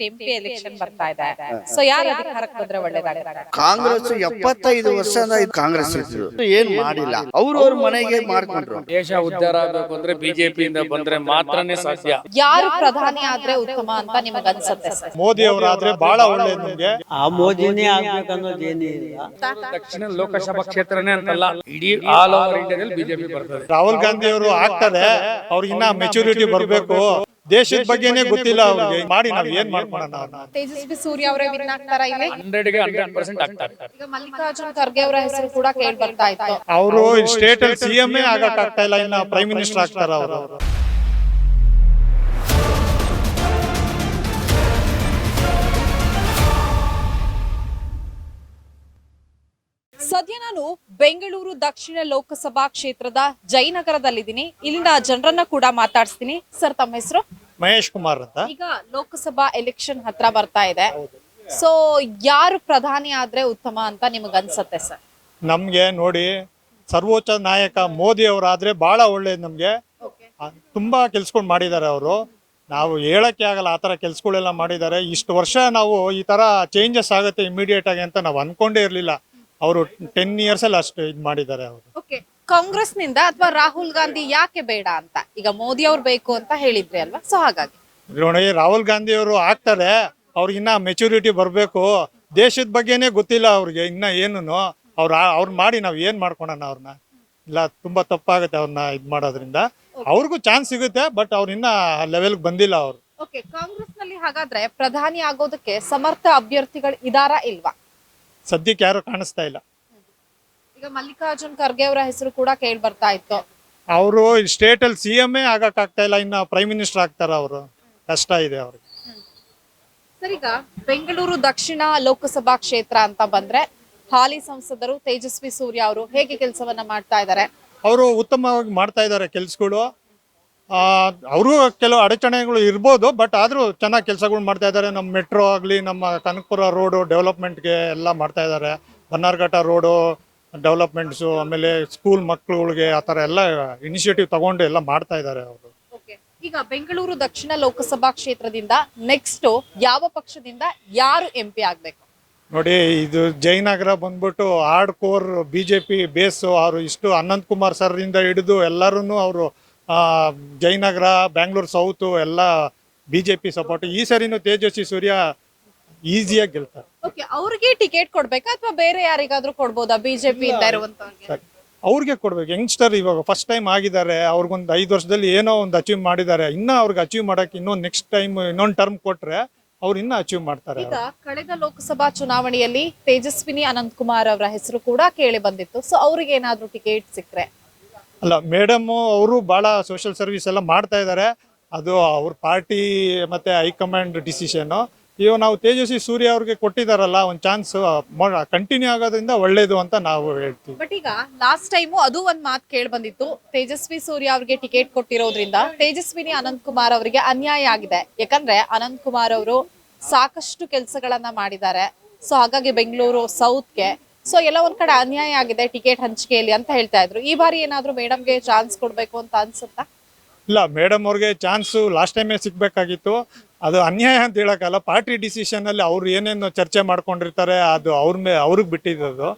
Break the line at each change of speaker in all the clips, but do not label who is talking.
MP election ಬರ್ತಾ ಇದೆ. So ಯಾರು ಅಧಿಕಾರಕ್ಕೆ ಬಂದ್ರೆ ಒಳ್ಳೇದಾಗುತ್ತೆ?
ಕಾಂಗ್ರೆಸ್ 75 ವರ್ಷದಿಂದ ಕಾಂಗ್ರೆಸ್ ಇದ್ರು ಏನ್ ಮಾಡಿಲ್ಲ. ಅವ್ರ ಮನೆಗೆ ಮಾಡ್ಕೊಂಡ್ರು.
ದೇಶ ಉದ್ಧಾರ ಆಗಬೇಕು ಅಂದ್ರೆ ಬಿಜೆಪಿಯಿಂದ ಬಂದ್ರೆ ಮಾತ್ರನೇ ಸಾಧ್ಯ.
ಯಾರು ಪ್ರಧಾನಿ ಆದ್ರೆ ಉತ್ತಮ ಅಂತ ನಿಮಗೆ ಅನ್ಸುತ್ತೆ ಸರ್?
ಮೋದಿ ಅವರಾದ್ರೆ ಬಹಳ ಒಳ್ಳೇದು ನಮ್ಗೆ.
ಆ ಮೋದಿನೇ ಆಗ್ಬೇಕನ್ನೋದೇನಿಲ್ಲ.
ದಕ್ಷಿಣ ಲೋಕಸಭಾ ಕ್ಷೇತ್ರನೇ ಅಂತಲ್ಲ, ಇಡೀ ಆಲ್ ಓವರ್ ಇಂಡಿಯಾದಲ್ಲಿ ಬಿಜೆಪಿ ಬರ್ತದೆ.
ರಾಹುಲ್ ಗಾಂಧಿ ಅವರು ಆಗ್ತಾರೆ, ಅವ್ರಿಗಿನ್ನ ಮೆಚುರಿಟಿ ಬರ್ಬೇಕು. ದೇಶದ ಬಗ್ಗೆನೇ ಗೊತ್ತಿಲ್ಲ ಅವ್ರಿಗೆ. ಮಾಡಿ ನಾವ್ ಏನ್ ಮಾಡ್ಕೊಳ್ಳೋಣ.
ತೇಜಸ್ವಿ ಸೂರ್ಯ ಅವರೇ ವಿನ್ ಆಗ್ತಾರಾ ಇಲ್ಲಿ?
100ಗೆ 100% ಆಗ್ತಾರೆ.
ಈಗ ಮಲ್ಲಿಕಾರ್ಜುನ್ ಖರ್ಗೆ ಅವರ ಹೆಸರು ಕೂಡ ಕೇಳಿ ಬರ್ತಾ ಇತ್ತು.
ಅವರು ಸ್ಟೇಟ್ ಅಲ್ಲಿ ಸಿಎಂ ಆಗಕ್ ಆಗ್ತಾ ಇಲ್ಲ, ಇನ್ನ ಪ್ರೈಮ್ ಮಿನಿಸ್ಟರ್ ಆಗ್ತಾರ ಅವರು.
ಸದ್ಯ ನಾನು ಬೆಂಗಳೂರು ದಕ್ಷಿಣ ಲೋಕಸಭಾ ಕ್ಷೇತ್ರದ ಜಯನಗರದಲ್ಲಿದ್ದೀನಿ. ಇಲ್ಲಿನ ಜನರನ್ನ ಕೂಡ ಮಾತಾಡಿಸ್ತೀನಿ. ಸರ್, ತಮ್ಮ ಹೆಸರು?
ಮಹೇಶ್ ಕುಮಾರ್ ಅಂತ.
ಈಗ ಲೋಕಸಭಾ ಎಲೆಕ್ಷನ್ ಹತ್ರ ಬರ್ತಾ ಇದೆ. ಸೊ ಯಾರು ಪ್ರಧಾನಿ ಆದ್ರೆ ಉತ್ತಮ ಅಂತ ನಿಮಗ್ ಅನ್ಸತ್ತೆ ಸರ್?
ನಮ್ಗೆ ನೋಡಿ, ಸರ್ವೋಚ್ಚ ನಾಯಕ ಮೋದಿ ಅವರಾದ್ರೆ ಬಹಳ ಒಳ್ಳೇದು ನಮ್ಗೆ. ತುಂಬಾ ಕೆಲ್ಸಗಳು ಮಾಡಿದ್ದಾರೆ ಅವರು. ನಾವು ಹೇಳಕ್ಕೆ ಆಗಲ್ಲ, ಆ ತರ ಕೆಲ್ಸಗಳೆಲ್ಲ ಮಾಡಿದ್ದಾರೆ. ಇಷ್ಟು ವರ್ಷ ನಾವು ಈ ತರ ಚೇಂಜಸ್ ಆಗುತ್ತೆ ಇಮಿಡಿಯೇಟ್ ಆಗಿ ಅಂತ ನಾವು ಅನ್ಕೊಂಡೇ ಇರ್ಲಿಲ್ಲ. ಅವರು 10 years ಅಲ್ಲಿ ಅಷ್ಟು ಇದು ಮಾಡಿದ್ದಾರೆ ಅವರು.
ಕಾಂಗ್ರೆಸ್ ನಿಂದ ಅಥವಾ ರಾಹುಲ್ ಗಾಂಧಿ ಯಾಕೆ ಬೇಡ ಅಂತ? ಈಗ ಮೋದಿ ಅವ್ರು ಬೇಕು ಅಂತ ಹೇಳಿದ್ರಿ ಅಲ್ವಾ, ಸೊ ಹಾಗಾಗಿ
ನೋಡಿ, ರಾಹುಲ್ ಗಾಂಧಿ ಅವರು ಆಗ್ತಾರೆ, ಅವ್ರಿಗಿನ್ನ ಮೆಚುರಿಟಿ ಬರಬೇಕು. ದೇಶದ ಬಗ್ಗೆನೇ ಗೊತ್ತಿಲ್ಲ ಅವ್ರಿಗೆ ಇನ್ನ ಏನೂ. ಅವ್ರು ಮಾಡಿ ನಾವ್ ಏನ್ ಮಾಡ್ಕೊಳೋಣ ಅವ್ರನ್ನ? ಇಲ್ಲ, ತುಂಬಾ ತಪ್ಪಾಗುತ್ತೆ ಅವ್ರನ್ನ ಇದ್ ಮಾಡೋದ್ರಿಂದ. ಅವ್ರಿಗೂ ಚಾನ್ಸ್ ಸಿಗುತ್ತೆ, ಬಟ್ ಅವ್ರ ಇನ್ನ ಲೆವೆಲ್ ಬಂದಿಲ್ಲ ಅವರು.
ಕಾಂಗ್ರೆಸ್ ನಲ್ಲಿ ಹಾಗಾದ್ರೆ ಪ್ರಧಾನಿ ಆಗೋದಕ್ಕೆ ಸಮರ್ಥ ಅಭ್ಯರ್ಥಿಗಳು ಇದಾರಾ ಇಲ್ವಾ?
ಸದ್ಯಕ್ಕೆ ಯಾರು ಕಾಣಿಸ್ತಾ ಇಲ್ಲ.
ಈಗ ಮಲ್ಲಿಕಾರ್ಜುನ್ ಖರ್ಗೆ ಅವರ ಹೆಸರು ಕೂಡ ಕೇಳಿ ಬರ್ತಾ ಇತ್ತು.
ಅವರು ಸ್ಟೇಟ್ ಅಲ್ಲಿ ಸಿಎಂ ಆಗಕ್ ಆಗ್ತಾ ಇಲ್ಲ, ಇನ್ನ ಪ್ರೈಮ್ ಮಿನಿಸ್ಟರ್ ಆಗ್ತಾರ ಅವರು. ಕಷ್ಟ ಇದೆ ಅವ್ರಿಗೆ.
ಸರ್, ಈಗ ಬೆಂಗಳೂರು ದಕ್ಷಿಣ ಲೋಕಸಭಾ ಕ್ಷೇತ್ರ ಅಂತ ಬಂದ್ರೆ ಹಾಲಿ ಸಂಸದರು ತೇಜಸ್ವಿ ಸೂರ್ಯ ಅವರು ಹೇಗೆ ಕೆಲಸವನ್ನ ಮಾಡ್ತಾ ಇದ್ದಾರೆ?
ಅವರು ಉತ್ತಮವಾಗಿ ಮಾಡ್ತಾ ಇದ್ದಾರೆ ಕೆಲ್ಸಗಳು. ಅವರು ಕೆಲವು ಅಡಚಣೆಗಳು ಇರ್ಬೋದು, ಬಟ್ ಆದ್ರೂ ಚೆನ್ನಾಗಿ ಕೆಲಸಗಳು ಮಾಡ್ತಾ ಇದ್ದಾರೆ. ನಮ್ಮ ಮೆಟ್ರೋ ಆಗಲಿ, ನಮ್ಮ ಕನಕಪುರ ರೋಡು ಡೆವಲಪ್ಮೆಂಟ್ಗೆ ಎಲ್ಲ ಮಾಡ್ತಾ ಇದ್ದಾರೆ. ಬನ್ನಾರ್ಘಟ್ಟ ರೋಡು ಡೆವಲಪ್ಮೆಂಟ್ಸು, ಆಮೇಲೆ ಸ್ಕೂಲ್ ಮಕ್ಕಳುಗಳಿಗೆ ಆ ಥರ ಎಲ್ಲ ಇನಿಷಿಯೇಟಿವ್ ತಗೊಂಡು ಎಲ್ಲ ಮಾಡ್ತಾ ಇದ್ದಾರೆ ಅವರು.
ಈಗ ಬೆಂಗಳೂರು ದಕ್ಷಿಣ ಲೋಕಸಭಾ ಕ್ಷೇತ್ರದಿಂದ ನೆಕ್ಸ್ಟ್ ಯಾವ ಪಕ್ಷದಿಂದ ಯಾರು MP ಆಗ್ಬೇಕು?
ನೋಡಿ, ಇದು ಜಯನಗರ ಬಂದ್ಬಿಟ್ಟು ಹಾರ್ಡ್ ಕೋರ್ ಬಿಜೆಪಿ ಬೇಸು. ಅವರು ಇಷ್ಟು ಅನಂತ್ ಕುಮಾರ್ ಸರ್ ಇಂದ ಹಿಡಿದು ಎಲ್ಲರೂ ಅವರು ಜಯನಗರ, ಬ್ಯಾಂಗ್ಳೂರ್ ಸೌತ್ ಎಲ್ಲ ಬಿಜೆಪಿ ಸಪೋರ್ಟ್. ಈ ಸರಿನೂ ತೇಜಸ್ವಿ ಸೂರ್ಯ ಈಸಿಯಾಗಿ ಗೆಲ್ತಾರೆ.
ಅವ್ರಿಗೆ ಟಿಕೆಟ್ ಕೊಡ್ಬೇಕಾ ಅಥವಾ ಬೇರೆ ಯಾರಿಗಾದ್ರೂ ಕೊಡ್ಬೋದಾ ಬಿಜೆಪಿ ಇಂದ ಇರುವಂತವ್ರಿಗೆ?
ಅವ್ರಿಗೆ ಕೊಡ್ಬೇಕು. ಯಂಗ್ಸ್ಟರ್ ಇವಾಗ ಫಸ್ಟ್ ಟೈಮ್ ಆಗಿದ್ದಾರೆ. ಅವ್ರಿಗೊಂದು 5 ವರ್ಷದಲ್ಲಿ ಏನೋ ಒಂದು ಅಚೀವ್ ಮಾಡಿದ್ದಾರೆ. ಇನ್ನ ಅವ್ರಿಗೆ ಅಚೀವ್ ಮಾಡಕ್ಕೆ ಇನ್ನೊಂದು ನೆಕ್ಸ್ಟ್ ಟೈಮ್ ಇನ್ನೊಂದು ಟರ್ಮ್ ಕೊಟ್ರೆ ಅವ್ರು ಇನ್ನ ಅಚೀವ್ ಮಾಡ್ತಾರೆ.
ಈಗ ಕಳೆದ ಲೋಕಸಭಾ ಚುನಾವಣೆಯಲ್ಲಿ ತೇಜಸ್ವಿನಿ ಅನಂತ್ ಕುಮಾರ್ ಅವರ ಹೆಸರು ಕೂಡ ಕೇಳಿ ಬಂದಿತ್ತು. ಸೊ ಅವ್ರಿಗೆ ಏನಾದ್ರೂ ಟಿಕೆಟ್ ಸಿಕ್ಕರೆ?
ಅಲ್ಲ, ಮೇಡಮ್ ಅವರು ಬಹಳ ಸೋಷಿಯಲ್ ಸರ್ವಿಸ್ ಎಲ್ಲ ಮಾಡ್ತಾ ಇದ್ದಾರೆ. ಅದು ಅವ್ರ ಪಾರ್ಟಿ ಮತ್ತೆ ಹೈಕಮಾಂಡ್ ಡಿಸಿಷನ್. ಇವಾಗ ನಾವು ತೇಜಸ್ವಿ ಸೂರ್ಯ ಅವ್ರಿಗೆ ಕೊಟ್ಟಿದಾರಲ್ಲ ಒಂದು ಚಾನ್ಸ್, ಕಂಟಿನ್ಯೂ ಆಗೋದ್ರಿಂದ ಒಳ್ಳೇದು ಅಂತ ನಾವು ಹೇಳ್ತೀವಿ.
ಬಟ್ ಈಗ ಲಾಸ್ಟ್ ಟೈಮು ಅದು ಒಂದ್ ಮಾತು ಕೇಳಿ ಬಂದಿತ್ತು, ತೇಜಸ್ವಿ ಸೂರ್ಯ ಅವ್ರಿಗೆ ಟಿಕೆಟ್ ಕೊಟ್ಟಿರೋದ್ರಿಂದ ತೇಜಸ್ವಿನಿ ಅನಂತ್ ಕುಮಾರ್ ಅವರಿಗೆ ಅನ್ಯಾಯ ಆಗಿದೆ. ಯಾಕಂದ್ರೆ ಅನಂತ್ ಕುಮಾರ್ ಅವರು ಸಾಕಷ್ಟು ಕೆಲಸಗಳನ್ನ ಮಾಡಿದ್ದಾರೆ. ಸೊ ಹಾಗಾಗಿ ಬೆಂಗಳೂರು ಸೌತ್ಗೆ ಸೊ ಎಲ್ಲ ಒಂದ್ ಕಡೆ ಅನ್ಯಾಯ ಆಗಿದೆ ಟಿಕೆಟ್ ಹಂಚಿಕೆಯಲ್ಲಿ ಅಂತ ಹೇಳ್ತಾ ಇದ್ರು. ಈ ಬಾರಿ ಏನಾದ್ರು ಮೇಡಮ್ಗೆ ಚಾನ್ಸ್ ಕೊಡ್ಬೇಕು ಅಂತ ಅನ್ಸುತ್ತಾ?
ಇಲ್ಲ, ಮೇಡಮ್ ಅವ್ರಿಗೆ ಚಾನ್ಸು ಲಾಸ್ಟ್ ಟೈಮೇ ಸಿಗ್ಬೇಕಾಗಿತ್ತು. ಅದು ಅನ್ಯಾಯ ಅಂತ ಹೇಳಕ್ಕಲ್ಲ. ಪಾರ್ಟಿ ಡಿಸಿಷನ್ ಅಲ್ಲಿ ಅವ್ರು ಏನೇನು ಚರ್ಚೆ ಮಾಡ್ಕೊಂಡಿರ್ತಾರೆ ಅದು ಅವ್ರಿಗೆ ಬಿಟ್ಟಿದ್ದು.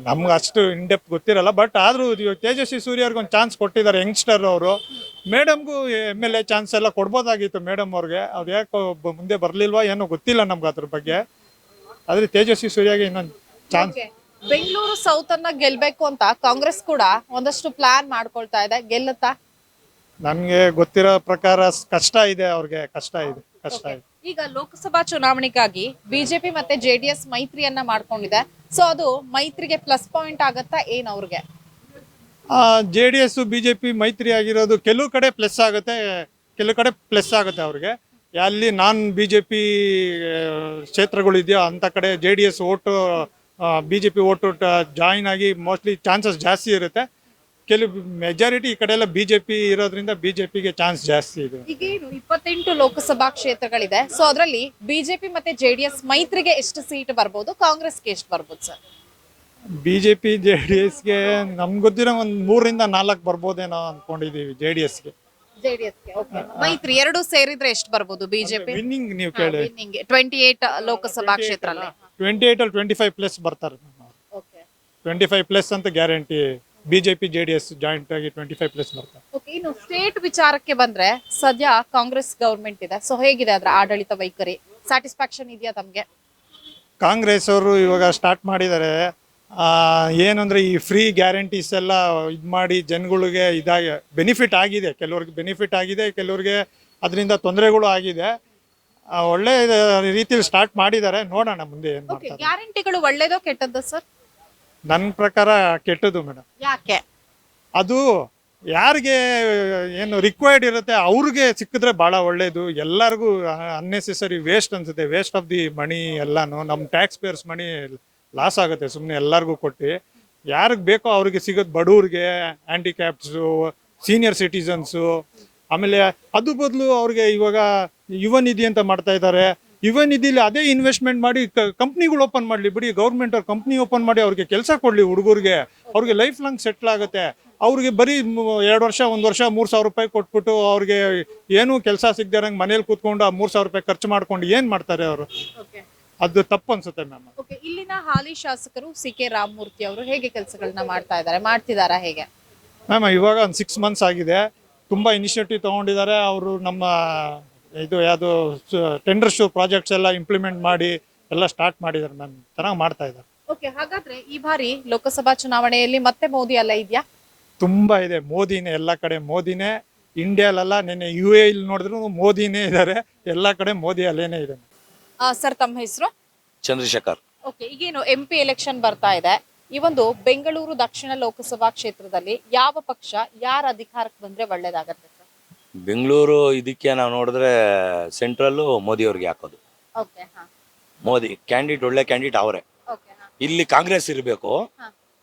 ನಮ್ಗೆ ಅಷ್ಟು ಇನ್ಡೆಪ್ತ್ ಗೊತ್ತಿರಲ್ಲ. ಬಟ್ ಆದ್ರೂ ತೇಜಸ್ವಿ ಸೂರ್ಯ ಅವ್ರಿಗೆ ಒಂದು ಚಾನ್ಸ್ ಕೊಟ್ಟಿದ್ದಾರೆ ಯಂಗ್ಸ್ಟರ್ ಅವರು. ಮೇಡಮ್ಗೂ MLA ಚಾನ್ಸ್ ಎಲ್ಲ ಕೊಡ್ಬೋದಾಗಿತ್ತು ಮೇಡಮ್ ಅವ್ರಿಗೆ. ಅವ್ರು ಯಾಕೆ ಮುಂದೆ ಬರ್ಲಿಲ್ವಾ ಏನೋ ಗೊತ್ತಿಲ್ಲ ನಮ್ಗೆ ಅದ್ರ ಬಗ್ಗೆ. ಆದ್ರೆ ತೇಜಸ್ವಿ ಸೂರ್ಯಗೆ ಇನ್ನೊಂದು ಚಾನ್ಸ್.
ಬೆಂಗಳೂರು ಸೌತ್ ಅನ್ನ ಗೆಲ್ಬೇಕು ಅಂತ ಕಾಂಗ್ರೆಸ್ ಕೂಡ ಒಂದಷ್ಟು ಪ್ಲಾನ್ ಮಾಡ್ಕೊಳ್ತಾ ಇದೆ. ಗೆಲ್ಲುತ್ತಾ?
ನನ್ಗೆ ಗೊತ್ತಿರೋ ಪ್ರಕಾರ ಕಷ್ಟ ಇದೆ ಅವ್ರಿಗೆ. ಕಷ್ಟ ಇದೆ.
ಈಗ ಲೋಕಸಭಾ ಚುನಾವಣೆಗಾಗಿ ಬಿಜೆಪಿ ಮತ್ತೆ JDS ಮೈತ್ರಿಯನ್ನ ಮಾಡ್ಕೊಂಡಿದೆ. ಸೊ ಅದು ಮೈತ್ರಿಗೆ ಪ್ಲಸ್ ಪಾಯಿಂಟ್ ಆಗತ್ತಾ ಏನ್ ಅವ್ರಿಗೆ?
JDS ಬಿಜೆಪಿ ಮೈತ್ರಿ ಆಗಿರೋದು ಕೆಲವು ಕಡೆ ಪ್ಲಸ್ ಆಗುತ್ತೆ, ಕೆಲವು ಕಡೆ ಪ್ಲಸ್ ಆಗುತ್ತೆ ಅವ್ರಿಗೆ. ಅಲ್ಲಿ ನಾನ್ ಬಿಜೆಪಿ ಕ್ಷೇತ್ರಗಳು ಇದೆಯೋ ಅಂತ ಕಡೆ JDS vote BJP vote join ಆಗಿ ಮೋಸ್ಟ್ಲಿ ಚಾನ್ಸಸ್ ಜಾಸ್ತಿ ಇರುತ್ತೆ. ಕೆಲವು ಮೆಜಾರಿಟಿ ಈ ಕಡೆ ಎಲ್ಲ ಬಿಜೆಪಿ ಇರೋದ್ರಿಂದ ಬಿಜೆಪಿಗೆ ಚಾನ್ಸ್ ಜಾಸ್ತಿ ಇದೆ.
ಈಗ 28 ಲೋಕಸಭಾ ಕ್ಷೇತ್ರಗಳಿದೆ. ಸೊ ಅದರಲ್ಲಿ ಬಿಜೆಪಿ ಮತ್ತೆ JDS ಮೈತ್ರಿಗೆ ಎಷ್ಟು ಸೀಟ್ ಬರ್ಬೋದು, ಕಾಂಗ್ರೆಸ್ಗೆ ಎಷ್ಟು ಬರ್ಬೋದು ಸರ್?
ಬಿಜೆಪಿ JDSಗೆ ನಮ್ಗೆ ಗೊತ್ತಿರೋ ಒಂದು 3 ರಿಂದ 4 ಬರ್ಬೋದೇನೋ ಅನ್ಕೊಂಡಿದೀವಿ. JDSಗೆ
ಜೆಡಿಎಸ್ಗೆ ಮೈತ್ರಿ ಎರಡು ಸೇರಿದ್ರೆ ಎಷ್ಟು ಬರ್ಬೋದು ಬಿಜೆಪಿ
ವಿನ್ನಿಂಗ್ ನೀವು ಕೇಳಿ
28 ಲೋಕಸಭಾ ಕ್ಷೇತ್ರ ಅಲ್ಲಿ
28 ಅಲ್ಲಿ 25+ ಬರ್ತಾರೆ. 25+ ಅಂತ ಗ್ಯಾರಂಟಿ. ಬಿಜೆಪಿ ಜೆಡಿಎಸ್ ಜಾಯಿಂಟ್ ಆಗಿ 25+ ಬರ್ತಾರೆ.
ಓಕೆ, ಇನ್ನು ಸ್ಟೇಟ್ ವಿಚಾರಕ್ಕೆ ಬಂದ್ರೆ ಸದ್ಯ ಕಾಂಗ್ರೆಸ್ ಗವರ್ಮೆಂಟ್ ಇದೆ. ಸೊ ಹೇಗಿದೆ ಅದರ ಆಡಳಿತ ವೈಖರಿ? ಸ್ಯಾಟಿಸ್ಫ್ಯಾಕ್ಷನ್ ಇದೆಯಾ ತಮ್ಗೆ?
ಕಾಂಗ್ರೆಸ್ ಅವರು ಇವಾಗ ಸ್ಟಾರ್ಟ್ ಮಾಡಿದ್ದಾರೆ. ಏನಂದ್ರೆ ಈ ಫ್ರೀ ಗ್ಯಾರಂಟೀಸ್ ಎಲ್ಲ ಇದು ಮಾಡಿ ಜನಗಳಿಗೆ ಇದಾಗಿ ಬೆನಿಫಿಟ್ ಆಗಿದೆ. ಕೆಲವ್ರಿಗೆ ಬೆನಿಫಿಟ್ ಆಗಿದೆ, ಕೆಲವ್ರಿಗೆ ಅದರಿಂದ ತೊಂದರೆಗಳು ಆಗಿದೆ. ಒಳ್ಳೆ ರೀತಿಯಲ್ಲಿ ಸ್ಟಾರ್ಟ್ ಮಾಡಿದ್ದಾರೆ. ನೋಡೋಣ ಮುಂದೆ ಏನ್ ಮಾಡ್ತಾರೆ.
ಗ್ಯಾರಂಟಿಗಳು ಒಳ್ಳೇದೋ ಕೆಟ್ಟದ್ದೋ ಸರ್?
ನನ್ನ ಪ್ರಕಾರ ಕೆಟ್ಟದು ಮೇಡಮ್.
ಯಾಕೆ?
ಅದು ಯಾರಿಗೆ ಏನು ರಿಕ್ವೈರ್ಡ್ ಇರುತ್ತೆ ಅವ್ರಿಗೆ ಸಿಕ್ಕಿದ್ರೆ ಭಾಳ ಒಳ್ಳೇದು. ಎಲ್ಲರಿಗೂ ಅನ್ನೆಸೆಸರಿ ವೇಸ್ಟ್ ಅನ್ಸುತ್ತೆ. ವೇಸ್ಟ್ ಆಫ್ ದಿ ಮನಿ ಎಲ್ಲಾನು. ನಮ್ಮ ಟ್ಯಾಕ್ಸ್ ಪೇಯರ್ಸ್ ಮನಿ ಲಾಸ್ ಆಗುತ್ತೆ ಸುಮ್ಮನೆ ಎಲ್ಲರಿಗೂ ಕೊಟ್ಟು. ಯಾರಿಗೆ ಬೇಕೋ ಅವ್ರಿಗೆ ಸಿಗೋದು ಬಡವ್ರಿಗೆ, ಹ್ಯಾಂಡಿಕ್ಯಾಪ್ಸು, ಸೀನಿಯರ್ ಸಿಟಿಸನ್ಸು. ಆಮೇಲೆ ಅದು ಬದಲು ಅವ್ರಿಗೆ ಇವಾಗ ಯುವ ನಿಧಿ ಅಂತ ಮಾಡ್ತಾ ಇದ್ದಾರೆ. ಯುವ ನಿಧಿಲಿ ಅದೇ ಇನ್ವೆಸ್ಟ್ಮೆಂಟ್ ಮಾಡಿ ಕಂಪ್ನಿಗಳು ಓಪನ್ ಮಾಡಲಿ ಬಿಡಿ. ಗೌರ್ಮೆಂಟ್ ಅವ್ರ ಕಂಪ್ನಿ ಓಪನ್ ಮಾಡಿ ಅವ್ರಿಗೆ ಕೆಲಸ ಕೊಡಲಿ. ಹುಡುಗರಿಗೆ ಅವ್ರಿಗೆ ಲೈಫ್ ಲಾಂಗ್ ಸೆಟ್ಲ್ ಆಗುತ್ತೆ. ಅವ್ರಿಗೆ ಬರೀ 2 ವರ್ಷ 1 ವರ್ಷ 3,000 ರೂಪಾಯಿ ಕೊಟ್ಬಿಟ್ಟು ಅವ್ರಿಗೆ ಏನೂ ಕೆಲಸ ಸಿಗದಿರಂಗೆ ಮನೇಲಿ ಕೂತ್ಕೊಂಡು ಆ 3,000 ರೂಪಾಯಿ ಖರ್ಚು ಮಾಡ್ಕೊಂಡು ಏನು ಮಾಡ್ತಾರೆ ಅವರು? ಅದು ತಪ್ಪು ಅನ್ಸುತ್ತೆ ಮ್ಯಾಮ್.
ಇಲ್ಲಿನ ಹಾಲಿ ಶಾಸಕರು ಸಿ.ಕೆ. ರಾಮಮೂರ್ತಿ ಅವರು ಹೇಗೆ ಕೆಲಸಗಳನ್ನ ಮಾಡ್ತಿದಾರಾ ಹೇಗೆ
ಮ್ಯಾಮ್? ಇವಾಗ ಒಂದು 6 ಮಂತ್ಸ್ ಆಗಿದೆ. ತುಂಬ ಇನಿಷಿಯೇಟಿವ್ ತೊಗೊಂಡಿದ್ದಾರೆ ಅವರು. ನಮ್ಮ ಇದು ಯಾವುದು ಟೆಂಡರ್ಸ್ ಪ್ರಾಜೆಕ್ಟ್ಸ್ ಎಲ್ಲ ಇಂಪ್ಲಿಮೆಂಟ್ ಮಾಡಿ ಎಲ್ಲ ಸ್ಟಾರ್ಟ್ ಮಾಡಿದ್ದಾರೆ ಮ್ಯಾಮ್. ಚೆನ್ನಾಗಿ ಮಾಡ್ತಾ ಇದ್ದಾರೆ.
ಓಕೆ, ಹಾಗಾದ್ರೆ ಈ ಬಾರಿ ಲೋಕಸಭಾ ಚುನಾವಣೆಯಲ್ಲಿ ಮತ್ತೆ ಮೋದಿ ಅಲ್ಲ ಇದೆಯಾ?
ತುಂಬ ಇದೆ. ಮೋದಿನೇ ಎಲ್ಲ ಕಡೆ. ಮೋದಿನೇ. ಇಂಡಿಯಾಲೆಲ್ಲ ನೆನ್ನೆ UAE ಇಲ್ಲಿ ನೋಡಿದ್ರು ಮೋದಿನೇ ಇದ್ದಾರೆ. ಎಲ್ಲ ಕಡೆ ಮೋದಿ ಅಲ್ಲೇನೇ ಇದೆ.
ಸರ್, ತಮ್ಮ ಹೆಸರು?
ಚಂದ್ರಶೇಖರ್.
ಓಕೆ, ಈಗೇನು MP ಎಲೆಕ್ಷನ್ ಬರ್ತಾ ಇದೆ. ಈ ಒಂದು ಬೆಂಗಳೂರು ದಕ್ಷಿಣ ಲೋಕಸಭಾ ಕ್ಷೇತ್ರದಲ್ಲಿ ಯಾವ ಪಕ್ಷ ಯಾರ ಅಧಿಕಾರಕ್ಕೆ ಬಂದ್ರೆ ಒಳ್ಳೇದಾಗತ್ತೆ ಸರ್?
ಬೆಂಗಳೂರು ಇದಕ್ಕೆ ನಾವು ನೋಡಿದ್ರೆ ಸೆಂಟ್ರಲ್ಲು ಮೋದಿ ಅವ್ರಿಗೆ ಹಾಕೋದು.
ಓಕೆ,
ಮೋದಿ ಕ್ಯಾಂಡಿಡೇಟ್ ಒಳ್ಳೆ ಕ್ಯಾಂಡಿಡೇಟ್ ಅವರೇ.
ಓಕೆ,
ಇಲ್ಲಿ ಕಾಂಗ್ರೆಸ್ ಇರಬೇಕು,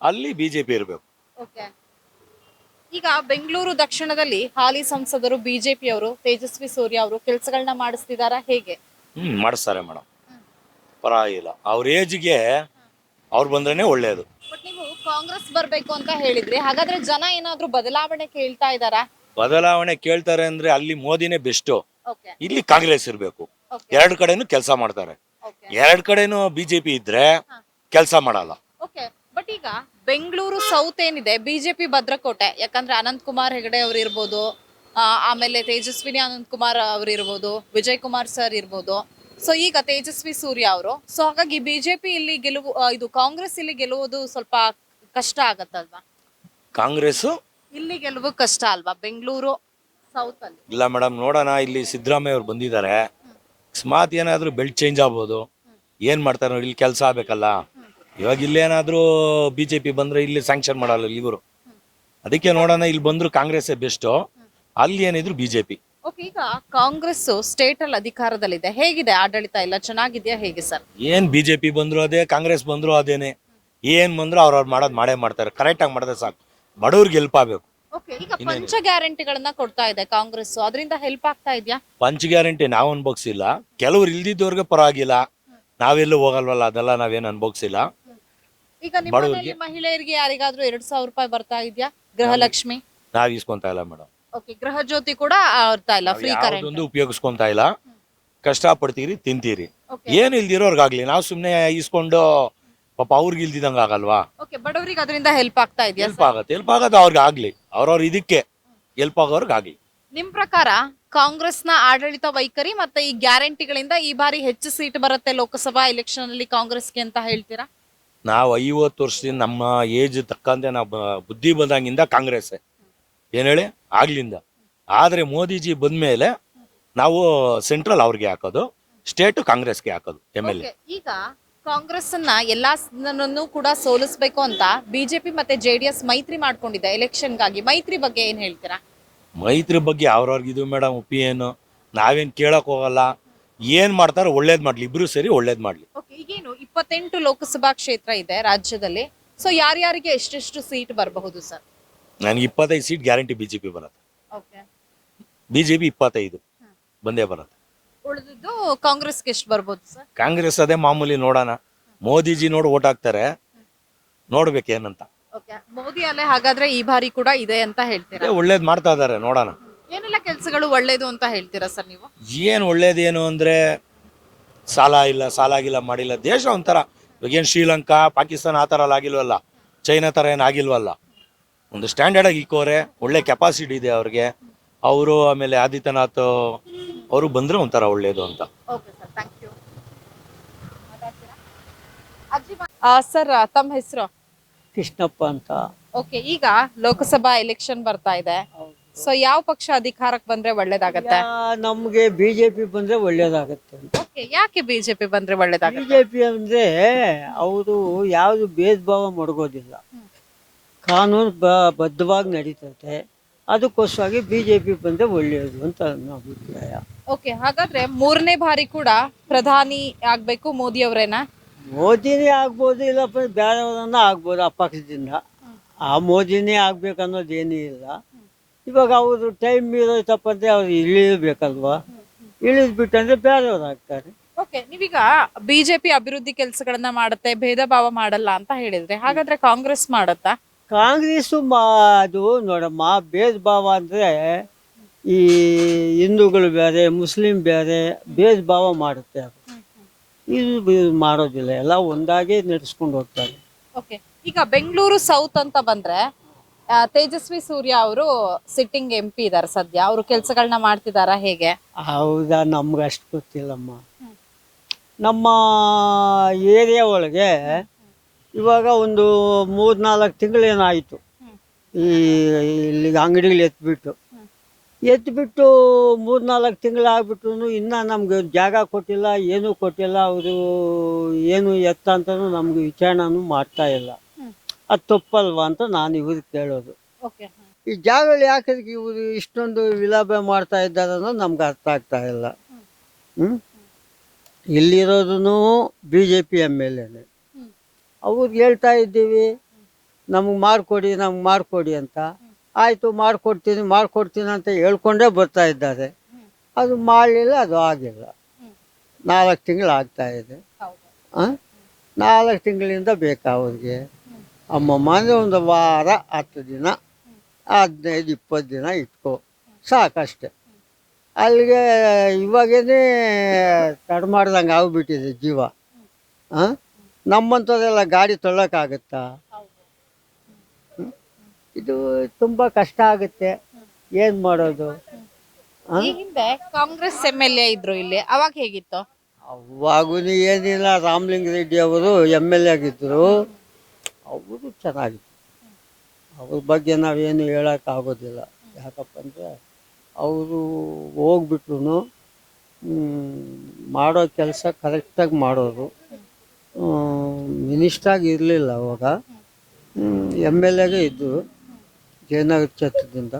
ಅಲ್ಲಿ BJP ಇರಬೇಕು.
ಓಕೆ. ಈಗ ಬೆಂಗಳೂರು ದಕ್ಷಿಣದಲ್ಲಿ ಹಾಲಿ ಸಂಸದರು ಬಿಜೆಪಿ ಅವರು ತೇಜಸ್ವಿ ಸೂರ್ಯ ಅವರು ಕೆಲಸಗಳನ್ನ ಮಾಡಿಸ್ತಿದಾರಾ ಹೇಗೆ?
ಮಾಡಿಸ್ತಾರೆ ಮೇಡಮ್, ಪರವಾಗಿಲ್ಲ. ಅವ್ರ ಏಜ್ಗೆ ಅವ್ರು ಬಂದ್ರೇನೆ ಒಳ್ಳೇದು.
ಬಟ್ ನೀವು ಕಾಂಗ್ರೆಸ್ ಬರ್ಬೇಕು ಅಂತ ಹೇಳಿದ್ರಿ, ಹಾಗಾದ್ರೆ ಜನ ಏನಾದ್ರೂ ಬದಲಾವಣೆ ಕೇಳ್ತಾ ಇದಾರಾ?
ಬದಲಾವಣೆ ಕೇಳ್ತಾರೆ ಅಂದ್ರೆ ಅಲ್ಲಿ ಮೋದಿನೇ ಬೆಸ್ಟ್,
ಓಕೆ,
ಇಲ್ಲಿ ಕಾಂಗ್ರೆಸ್ ಇರಬೇಕು. ಎರಡು ಕಡೆನೂ ಕೆಲಸ ಮಾಡ್ತಾರೆ.
ಓಕೆ,
ಎರಡು ಕಡೆನೂ BJP ಇದ್ರೆ ಕೆಲಸ ಮಾಡಲ್ಲ.
ಓಕೆ. ಬಟ್ ಈಗ ಬೆಂಗಳೂರು ಸೌತ್ ಏನಿದೆ ಬಿಜೆಪಿ ಭದ್ರಕೋಟೆ. ಯಾಕಂದ್ರೆ ಅನಂತ್ ಕುಮಾರ್ ಹೆಗಡೆ ಅವ್ರು ಇರ್ಬೋದು, ಆಮೇಲೆ ತೇಜಸ್ವಿನಿ ಅನಂತ್ ಕುಮಾರ್ ಅವ್ರು ಇರ್ಬೋದು, ವಿಜಯ್ ಕುಮಾರ್ ಸರ್ ಇರ್ಬೋದು. ಸೊ ಈಗ ತೇಜಸ್ವಿ ಸೂರ್ಯ ಅವರು. ಸೊ ಹಾಗಾಗಿ ಬಿಜೆಪಿ ಇಲ್ಲಿ ಇದು ಕಾಂಗ್ರೆಸ್ ಇಲ್ಲಿ ಗೆಲ್ಲುವುದು ಸ್ವಲ್ಪ ಕಷ್ಟ ಆಗತ್ತಲ್ವಾ?
ಕಾಂಗ್ರೆಸ್
ಇಲ್ಲಿ ಗೆಲುವು ಕಷ್ಟ ಅಲ್ವಾ ಬೆಂಗಳೂರು ಸೌತ್ ಅಲ್ಲಿ?
ಇಲ್ಲ ಮೇಡಮ್, ನೋಡೋಣ. ಇಲ್ಲಿ ಸಿದ್ದರಾಮಯ್ಯ ಅವ್ರು ಬಂದಿದ್ದಾರೆ. ಅಕಸ್ಮಾತ್ ಏನಾದ್ರು ಬೆಲ್ಟ್ ಚೇಂಜ್ ಆಗ್ಬೋದು. ಏನ್ ಮಾಡ್ತಾರೆ ನೋಡಿ, ಇಲ್ಲಿ ಕೆಲಸ ಆಗ್ಬೇಕಲ್ಲ. ಇವಾಗ ಇಲ್ಲೇನಾದ್ರೂ BJP ಬಂದ್ರೆ ಇಲ್ಲಿ ಸ್ಯಾಂಕ್ಷನ್ ಮಾಡಲ್ಲ ಇವರು. ಅದಕ್ಕೆ ನೋಡೋಣ, ಇಲ್ಲಿ ಬಂದ್ರು ಕಾಂಗ್ರೆಸ್ ಬೆಸ್ಟ್, ಅಲ್ಲಿ ಏನಿದ್ರು BJP.
ಓಕೆ, ಈಗ ಕಾಂಗ್ರೆಸ್ ಸ್ಟೇಟ್ ಅಲ್ಲಿ ಅಧಿಕಾರದಲ್ಲಿದೆ. ಹೇಗಿದೆ ಆಡಳಿತ ಎಲ್ಲ? ಚೆನ್ನಾಗಿದೆಯಾ ಹೇಗೆ ಸರ್?
ಏನ್ BJP ಬಂದ್ರು ಅದೇ, ಕಾಂಗ್ರೆಸ್ ಬಂದ್ರು ಅದೇನೆ. ಏನ್ ಬಂದ್ರು ಅವ್ರವ್ರು ಮಾಡೋದು ಮಾಡೇ ಮಾಡ್ತಾರೆ. ಕರೆಕ್ಟ್ ಆಗಿ ಮಾಡಿದ್ರೆ ಸಾಕು. ಬಡವ್ರಿಗೆ ಹೆಲ್ಪ್ ಆಗ್ಬೇಕು.
ಓಕೆ, ಈಗ ಪಂಚ ಗ್ಯಾರಂಟಿಗಳನ್ನ ಕೊಡ್ತಾ ಇದೆ ಕಾಂಗ್ರೆಸ್, ಅದರಿಂದ ಹೆಲ್ಪ್ ಆಗ್ತಾ ಇದೆಯಾ?
ಪಂಚ ಗ್ಯಾರಂಟಿ ನಾವು ಅನ್ಭೋಗ್ಸಿಲ್ಲ. ಕೆಲವ್ರು ಇಲ್ದಿದ್ದವ್ರಿಗೆ ಪರವಾಗಿಲ್ಲ, ನಾವೆಲ್ಲೂ ಹೋಗಲ್ವಲ್ಲ, ಅದೆಲ್ಲ ನಾವೇನು ಅನ್ಭೋಗ್ಸಿಲ್ಲ.
ಈಗ ನಿಮ್ಮ ಮನೆಯಲ್ಲಿ ಮಹಿಳೆಯರಿಗೆ ಯಾರಿಗಾದ್ರೂ 2,000 ರೂಪಾಯಿ ಬರ್ತಾ ಇದೆಯಾ? ಗೃಹಲಕ್ಷ್ಮಿ
ನಾವ್ ಇಸ್ಕೊಂತ ಇಲ್ಲ ಮೇಡಮ್.
ಓಕೆ, ಗೃಹ ಜ್ಯೋತಿ ಕೂಡ ಬರ್ತಾ ಇಲ್ಲ, ಫ್ರೀ ಕರೆಂಟ್
ಒಂದು ಉಪಯೋಗಿಸ್ಕೊಂತ ಇಲ್ಲ. ಕಷ್ಟ ಪಡ್ತೀರಿ, ತಿಂತೀರಿ. ಏನು ಇಲ್ದಿರೋರ್ಗಾಗ್ಲಿ, ನಾವು ಸುಮ್ನೆ ಇಸ್ಕೊಂಡು ಪಾಪ ಅವ್ರಿಗೆ ಇಲ್ದಿದಂಗ ಆಗಲ್ವಾ?
ಓಕೆ, ಬಡವರಿಗೆ ಅದರಿಂದ ಹೆಲ್ಪ್ ಆಗ್ತಾ ಇದೆಯಾ?
ಹೆಲ್ಪ್ ಆಗತ್ತೆ ಅವ್ರಿಗೆ ಆಗ್ಲಿ, ಅವ್ರವ್ರ ಇದಕ್ಕೆ ಹೆಲ್ಪ್ ಆಗೋರ್ಗಾಗ್ಲಿ.
ನಿಮ್ ಪ್ರಕಾರ ಕಾಂಗ್ರೆಸ್ನ ಆಡಳಿತ ವೈಖರಿ ಮತ್ತೆ ಈ ಗ್ಯಾರಂಟಿಗಳಿಂದ ಈ ಬಾರಿ ಹೆಚ್ಚು ಸೀಟ್ ಬರುತ್ತೆ ಲೋಕಸಭಾ ಎಲೆಕ್ಷನ್ ಅಲ್ಲಿ ಕಾಂಗ್ರೆಸ್ಗೆ ಅಂತ ಹೇಳ್ತೀರಾ?
ನಾವು 50 ವರ್ಷದಿಂದ ನಮ್ಮ ಏಜ್ ತಕ್ಕಂತೆ ನಾವು ಬುದ್ಧಿ ಬಂದಂಗಿಂದ ಕಾಂಗ್ರೆಸ್ ಏನ್ ಹೇಳಿ ಆಗ್ಲಿಂದ. ಆದ್ರೆ ಮೋದಿಜಿ ಬಂದ್ಮೇಲೆ ನಾವು ಸೆಂಟ್ರಲ್ ಅವ್ರಿಗೆ ಹಾಕೋದು, ಸ್ಟೇಟ್ ಕಾಂಗ್ರೆಸ್ಗೆ ಹಾಕೋದು MLA.
Okay, ಈಗ ಕಾಂಗ್ರೆಸ್ ಅನ್ನ ಎಲ್ಲಾನು ಕೂಡ ಸೋಲಿಸಬೇಕು ಅಂತ ಬಿಜೆಪಿ ಮತ್ತೆ JDS ಮೈತ್ರಿ ಮಾಡ್ಕೊಂಡಿದೆ ಎಲೆಕ್ಷನ್ಗಾಗಿ. ಮೈತ್ರಿ ಬಗ್ಗೆ ಏನ್ ಹೇಳ್ತೀರಾ?
ಮೈತ್ರಿ ಬಗ್ಗೆ ಅವ್ರವ್ರಿಗಿದು ಮೇಡಮ್ ಒಪಿನಿಯನ್, ನಾವೇನ್ ಕೇಳಕ್ ಹೋಗಲ್ಲ. ಏನ್ ಮಾಡ್ತಾರೋ ಒಳ್ಳೇದ್ ಮಾಡ್ಲಿ, ಇಬ್ರು ಸೇರಿ ಒಳ್ಳೇದ್ ಮಾಡ್ಲಿ.
ಈಗೇನು 28 ಲೋಕಸಭಾ ಕ್ಷೇತ್ರ ಇದೆ ರಾಜ್ಯದಲ್ಲಿ. ಸೊ ಯಾರ್ಯಾರಿಗೆ ಎಷ್ಟೆಷ್ಟು ಸೀಟ್ ಬರಬಹುದು ಸರ್?
ನನ್ಗೆ 25 ಸೀಟ್ ಗ್ಯಾರಂಟಿ BJP ಬರುತ್ತೆ. BJP 25 ಬಂದೇ ಬರುತ್ತೆ.
ಉಳಿದಿದ್ದು ಕಾಂಗ್ರೆಸ್ಗೆ ಎಷ್ಟು ಬರ್ಬೋದು ಸರ್?
ಕಾಂಗ್ರೆಸ್ ಅದೇ ಮಾಮೂಲಿ, ನೋಡೋಣ. ಮೋದಿಜಿ ನೋಡಿ ಓಟ್ ಹಾಕ್ತಾರೆ, ನೋಡ್ಬೇಕೇನಂತ.
ಮೋದಿ ಅಲ್ಲೇ ಹಾಗಾದ್ರೆ ಈ ಬಾರಿ ಕೂಡ ಇದೆ ಅಂತ ಹೇಳ್ತೀರಾ?
ಒಳ್ಳೇದ್ ಮಾಡ್ತಾ ಇದಾರೆ, ನೋಡೋಣ.
ಏನೆಲ್ಲ ಕೆಲಸಗಳು ಒಳ್ಳೇದು ಅಂತ ಹೇಳ್ತೀರಾ ಸರ್ ನೀವು?
ಏನು ಒಳ್ಳೇದೇನು ಅಂದರೆ ಸಾಲ ಇಲ್ಲ, ಸಾಲ ಆಗಿಲ್ಲ ಮಾಡಿಲ್ಲ. ದೇಶ ಒಂಥರ ಇವಾಗೇನು ಶ್ರೀಲಂಕಾ ಪಾಕಿಸ್ತಾನ ಆ ಥರ ಎಲ್ಲ ಆಗಿಲ್ವಲ್ಲ, ಚೈನಾ ಥರ ಏನು ಆಗಿಲ್ವಲ್ಲ. ಒಂದು ಸ್ಟ್ಯಾಂಡರ್ಡಾಗಿ ಇಕ್ಕೋರೆ, ಒಳ್ಳೆ ಕೆಪಾಸಿಟಿ ಇದೆ ಅವ್ರಿಗೆ. ಅವರು ಆಮೇಲೆ ಆದಿತ್ಯನಾಥ್ ಅವರು ಬಂದರೆ ಒಂಥರ ಒಳ್ಳೇದು ಅಂತ.
Okay sir, thank you. Sir ತಮ್ಮ ಹೆಸರು?
ಕೃಷ್ಣಪ್ಪ ಅಂತ.
ಓಕೆ, ಈಗ ಲೋಕಸಭಾ ಎಲೆಕ್ಷನ್ ಬರ್ತಾ ಇದೆ. ಸೊ ಯಾವ ಪಕ್ಷ ಅಧಿಕಾರಕ್ಕೆ ಬಂದ್ರೆ ಒಳ್ಳೇದಾಗತ್ತೆ?
ನಮ್ಗೆ ಬಿಜೆಪಿ ಬಂದ್ರೆ ಒಳ್ಳೇದಾಗತ್ತೆ.
ಓಕೆ, ಯಾಕೆ ಬಿಜೆಪಿ ಬಂದ್ರೆ ಒಳ್ಳೇದಾಗತ್ತೆ?
ಬಿಜೆಪಿ ಅಂದ್ರೆ ಅವರು ಯಾವ್ದು ಭೇದ ಭಾವ ಮಡಗೋದಿಲ್ಲ, ಕಾನೂನು ಬದ್ಧವಾಗಿ ನಡೀತದೆ. ಅದಕ್ಕೋಸ್ಕರವಾಗಿ ಬಿಜೆಪಿ ಬಂದ್ರೆ ಒಳ್ಳೆಯದು ಅಂತ ನನ್ನ ಅಭಿಪ್ರಾಯ.
ಓಕೆ, ಹಾಗಾದ್ರೆ 3ನೇ ಬಾರಿ ಕೂಡ ಪ್ರಧಾನಿ ಆಗ್ಬೇಕು ಮೋದಿ ಅವರೇನಾ?
ಮೋದಿನೇ ಆಗ್ಬೋದು, ಇಲ್ಲಪ್ಪ ಬೇರೆಯವರನ್ನ ಆಗ್ಬೋದು ಆ ಪಕ್ಷದಿಂದ. ಆ ಮೋದಿನೇ ಆಗ್ಬೇಕನ್ನೋದೇನೂ ಇಲ್ಲ. ಇವಾಗ ಅವರು ಟೈಮ್ ಮೀರೋಯ್ತಪ್ಪ ಅಂದ್ರೆ ಅವ್ರು ಇಳಿಬೇಕಲ್ವಾ, ಇಳಿದ್ಬಿಟ್ಟಂದ್ರೆ ಬೇರೆಯವ್ರು ಆಗ್ತಾರೆ.
ಓಕೆ, ನೀವೀಗ ಬಿಜೆಪಿ ಅಭಿವೃದ್ಧಿ ಕೆಲಸಗಳನ್ನ ಮಾಡುತ್ತೆ, ಭೇದ ಭಾವ ಮಾಡಲ್ಲ ಅಂತ ಹೇಳಿದ್ರೆ, ಹಾಗಾದ್ರೆ ಕಾಂಗ್ರೆಸ್ ಮಾಡತ್ತಾ?
ಕಾಂಗ್ರೆಸ್ಸು ಅದು ನೋಡಮ್ಮ, ಭೇದ ಭಾವ ಅಂದರೆ ಈ ಹಿಂದೂಗಳು ಬೇರೆ ಮುಸ್ಲಿಂ ಬೇರೆ ಭೇದ ಭಾವ ಮಾಡುತ್ತೆ. ಅದು ಇದು ಮಾಡೋದಿಲ್ಲ, ಎಲ್ಲ ಒಂದಾಗೆ ನಡೆಸ್ಕೊಂಡು ಹೋಗ್ತಾರೆ.
ಓಕೆ, ಈಗ ಬೆಂಗಳೂರು ಸೌತ್ ಅಂತ ಬಂದ್ರೆ ತೇಜಸ್ವಿ ಸೂರ್ಯ ಅವರು ಸಿಟ್ಟಿಂಗ್ MP ಇದ್ದಾರೆ ಸದ್ಯ. ಅವರು ಕೆಲಸಗಳನ್ನ ಮಾಡ್ತಿದಾರಾ ಹೇಗೆ?
ಹೌದಾ, ನಮ್ಗೆ ಅಷ್ಟು ಗೊತ್ತಿಲ್ಲಮ್ಮ. ನಮ್ಮ ಏರಿಯಾ ಒಳಗೆ ಇವಾಗ ಒಂದು 3-4 ತಿಂಗಳೇನಾಯಿತು ಈ ಇಲ್ಲಿಗೆ ಅಂಗಡಿಗಳು ಎತ್ಬಿಟ್ಟು 3-4 ತಿಂಗಳಾಗ್ಬಿಟ್ಟು ಇನ್ನೂ ನಮ್ಗೆ ಜಾಗ ಕೊಟ್ಟಿಲ್ಲ, ಏನೂ ಕೊಟ್ಟಿಲ್ಲ. ಅವರು ಏನು ಎತ್ತ ಅಂತಲೂ ನಮ್ಗೆ ವಿಚಾರಣೂ ಮಾಡ್ತಾ ಇಲ್ಲ. ಅದು ತಪ್ಪಲ್ವಾ ಅಂತ ನಾನು ಇವ್ರಿಗೆ ಕೇಳೋದು.
ಓಕೆ,
ಈ ಜಾಗಗಳು ಯಾಕೆ ಇವರು ಇಷ್ಟೊಂದು ವಿಲಾಪ ಮಾಡ್ತಾ ಇದ್ದಾರೆ ಅನ್ನೋದು ನಮ್ಗೆ ಅರ್ಥ ಆಗ್ತಾ ಇಲ್ಲ. ಇಲ್ಲಿರೋದು BJP MLA. ಅವ್ರಿಗೆ ಹೇಳ್ತಾ ಇದ್ದೀವಿ ನಮಗೆ ಮಾಡಿಕೊಡಿ ಅಂತ. ಆಯಿತು, ಮಾಡಿಕೊಡ್ತೀನಿ ಅಂತ ಹೇಳ್ಕೊಂಡೇ ಬರ್ತಾ ಇದ್ದಾರೆ. ಅದು ಮಾಡಲಿಲ್ಲ, ಅದು ಆಗಿಲ್ಲ. 4 ತಿಂಗಳು ಆಗ್ತಾ ಇದೆ. 4 ತಿಂಗಳಿಂದ ಬೇಕಾ ಅವ್ರಿಗೆ? ಅಮ್ಮಮ್ಮ ಅಂದರೆ ಒಂದು ವಾರ 10 ದಿನ 15-20 ದಿನ ಇಟ್ಕೋ ಸಾಕಷ್ಟೆ. ಅಲ್ಲಿಗೆ ಇವಾಗೇನೆ ತಡಮಾಡ್ದಂಗೆ ಆಗ್ಬಿಟ್ಟಿದೆ ಜೀವ. ನಮ್ಮಂಥದ್ದೆಲ್ಲ ಗಾಡಿ ತೊಳ್ಳೋಕ್ಕಾಗತ್ತಾ? ಇದು ತುಂಬ ಕಷ್ಟ ಆಗುತ್ತೆ. ಏನು ಮಾಡೋದು?
ಈ ಹಿಂದೆ ಕಾಂಗ್ರೆಸ್ MLA ಇದ್ರು ಇಲ್ಲಿ, ಅವಾಗ ಹೇಗಿತ್ತು?
ಅವಾಗೂ ಏನಿಲ್ಲ, ರಾಮಲಿಂಗ ರೆಡ್ಡಿ ಅವರು MLA ಆಗಿದ್ದರು. ಅವರು ಚೆನ್ನಾಗಿತ್ತು. ಅವ್ರ ಬಗ್ಗೆ ನಾವೇನು ಹೇಳೋಕ್ಕಾಗೋದಿಲ್ಲ. ಯಾಕಪ್ಪ ಅಂದರೆ ಅವರು ಹೋಗ್ಬಿಟ್ರು ಮಾಡೋ ಕೆಲಸ ಕರೆಕ್ಟಾಗಿ ಮಾಡೋರು. ಮಿನಿಸ್ಟ್ರಾಗಿ ಇರಲಿಲ್ಲ ಅವಾಗ, MLAಗೆ ಇದ್ದರು ಜಯನಗರ ಕ್ಷೇತ್ರದಿಂದ.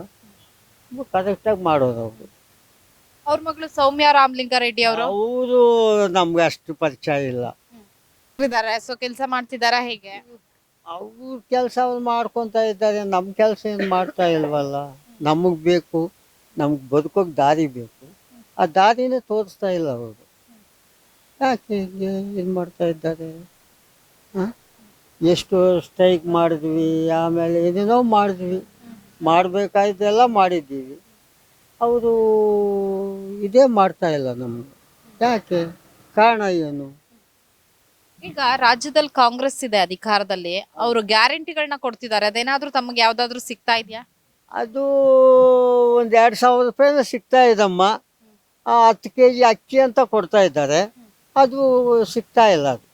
ಕರೆಕ್ಟಾಗಿ ಮಾಡೋರು ಅವರು.
ಅವ್ರ ಮಗಳು ಸೌಮ್ಯ ರಾಮಲಿಂಗಾರೆಡ್ಡಿ
ಅವರು ನಮ್ಗೆ ಅಷ್ಟು ಪರಿಚಯ ಇಲ್ಲ.
ಸೊ ಕೆಲಸ ಮಾಡ್ತಿದಾರಾ ಹೇಗೆ?
ಅವ್ರ ಕೆಲಸ ಅವ್ರು ಮಾಡ್ಕೊತಾ ಇದ್ದಾರೆ, ನಮ್ಮ ಕೆಲಸ ಏನು ಮಾಡ್ತಾ ಇಲ್ವಲ್ಲ. ನಮಗೆ ಬೇಕು, ನಮ್ಗೆ ಬದುಕೋಕೆ ದಾರಿ ಬೇಕು. ಆ ದಾರಿನೇ ತೋರಿಸ್ತಾ ಇಲ್ಲ ಅವರು. ಯಾಕೆ ಇದು ಮಾಡ್ತಾ ಇದ್ದಾರೆ? ಎಷ್ಟು ಸ್ಟ್ರೈಕ್ ಮಾಡಿದ್ವಿ, ಆಮೇಲೆ ಏನೇನೋ ಮಾಡಿದ್ವಿ, ಮಾಡಬೇಕಾದ್ದೆಲ್ಲ ಮಾಡಿದ್ದೀವಿ. ಅವರು ಇದೇ ಮಾಡ್ತಾ ಇಲ್ಲ ನಮಗೆ. ಯಾಕೆ? ಕಾರಣ ಏನು?
ಈಗ ರಾಜ್ಯದಲ್ಲಿ ಕಾಂಗ್ರೆಸ್ ಇದೆ ಅಧಿಕಾರದಲ್ಲಿ, ಅವರು ಗ್ಯಾರಂಟಿಗಳನ್ನ ಕೊಡ್ತಿದ್ದಾರೆ. ಅದೇನಾದ್ರೂ ತಮಗೆ ಯಾವ್ದಾದ್ರು ಸಿಗ್ತಾ ಇದೆಯಾ?
ಅದು ಒಂದು 2,000 ರೂಪಾಯಿನ ಸಿಗ್ತಾ ಇದಮ್ಮ. 10 kg ಅಕ್ಕಿ ಅಂತ ಕೊಡ್ತಾ ಇದ್ದಾರೆ, ಅದು ಸಿಗ್ತಾ ಇಲ್ಲ. ಅದು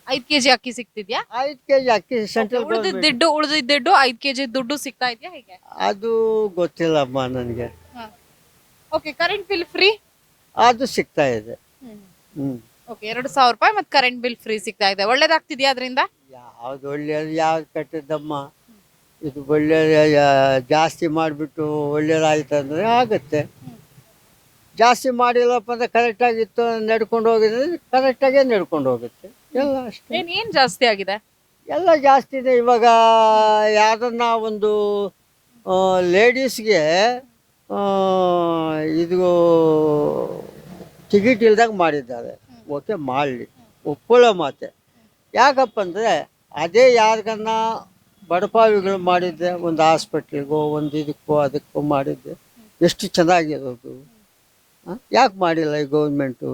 5 kg ಅಕ್ಕಿ ಸಿಗ್ತಿದ್ಯಾ?
5 kg ಅಕ್ಕಿ ಸೆಂಟ್ರಲ್
ಉಳಿದಿದ್ದು 5 kg ದುಡ್ಡು ಸಿಗ್ತಾ ಇದೆಯಾ ಹೇಗೆ?
ಅದು ಗೊತ್ತಿಲ್ಲಮ್ಮ ನನಗೆ.
ಓಕೆ, ಕರೆಂಟ್ ಬಿಲ್ ಫ್ರೀ
ಅದು ಸಿಗ್ತಾ ಇದೆ.
ಓಕೆ, 2,000 ರೂಪಾಯಿ ಮತ್ತೆ ಕರೆಂಟ್ ಬಿಲ್ ಫ್ರೀ ಸಿಗ್ತಾ ಇದೆ. ಒಳ್ಳೇದಾಗ್ತಿದ್ಯಾ ಅದರಿಂದ?
ಯಾವ್ದು ಒಳ್ಳೆಯದು, ಯಾವ್ದು ಕೆಟ್ಟದ್ದಮ್ಮ? ಇದು ಒಳ್ಳೆ ಜಾಸ್ತಿ ಮಾಡಿಬಿಟ್ಟು ಒಳ್ಳೇದಾಯ್ತಂದ್ರೆ ಆಗುತ್ತೆ. ಜಾಸ್ತಿ ಮಾಡಿಲ್ಲಪ್ಪ ಅಂದ್ರೆ ಕರೆಕ್ಟಾಗಿತ್ತು ನಡ್ಕೊಂಡು ಹೋಗಿದ್ರೆ ಕರೆಕ್ಟಾಗೇ ನಡ್ಕೊಂಡು ಹೋಗುತ್ತೆ ಎಲ್ಲ. ಅಷ್ಟೇ.
ಏನ್ ಜಾಸ್ತಿ ಆಗಿದೆ?
ಎಲ್ಲ ಜಾಸ್ತಿನೇ. ಇವಾಗ ಯಾವ್ದನ್ನ ಒಂದು ಲೇಡೀಸ್ಗೆ ಇದು ಟಿಕೆಟ್ ಇಲ್ದಾಗ ಮಾಡಿದ್ದಾರೆ. ಓಕೆ, ಮಾಡಲಿ, ಒಪ್ಕೊಳ್ಳೋ ಮಾತೆ. ಯಾಕಪ್ಪ ಅಂದರೆ ಅದೇ ಯಾರಿಗನ್ನ ಬಡಪಾವಿಗಳು ಮಾಡಿದ್ದೆ, ಒಂದು ಹಾಸ್ಪಿಟ್ಲಿಗೋ ಒಂದು ಇದಕ್ಕೋ ಅದಕ್ಕೋ ಮಾಡಿದ್ದೆ ಎಷ್ಟು ಚೆನ್ನಾಗಿರೋದು. ಯಾಕೆ ಮಾಡಿಲ್ಲ ಈ ಗೌರ್ಮೆಂಟು?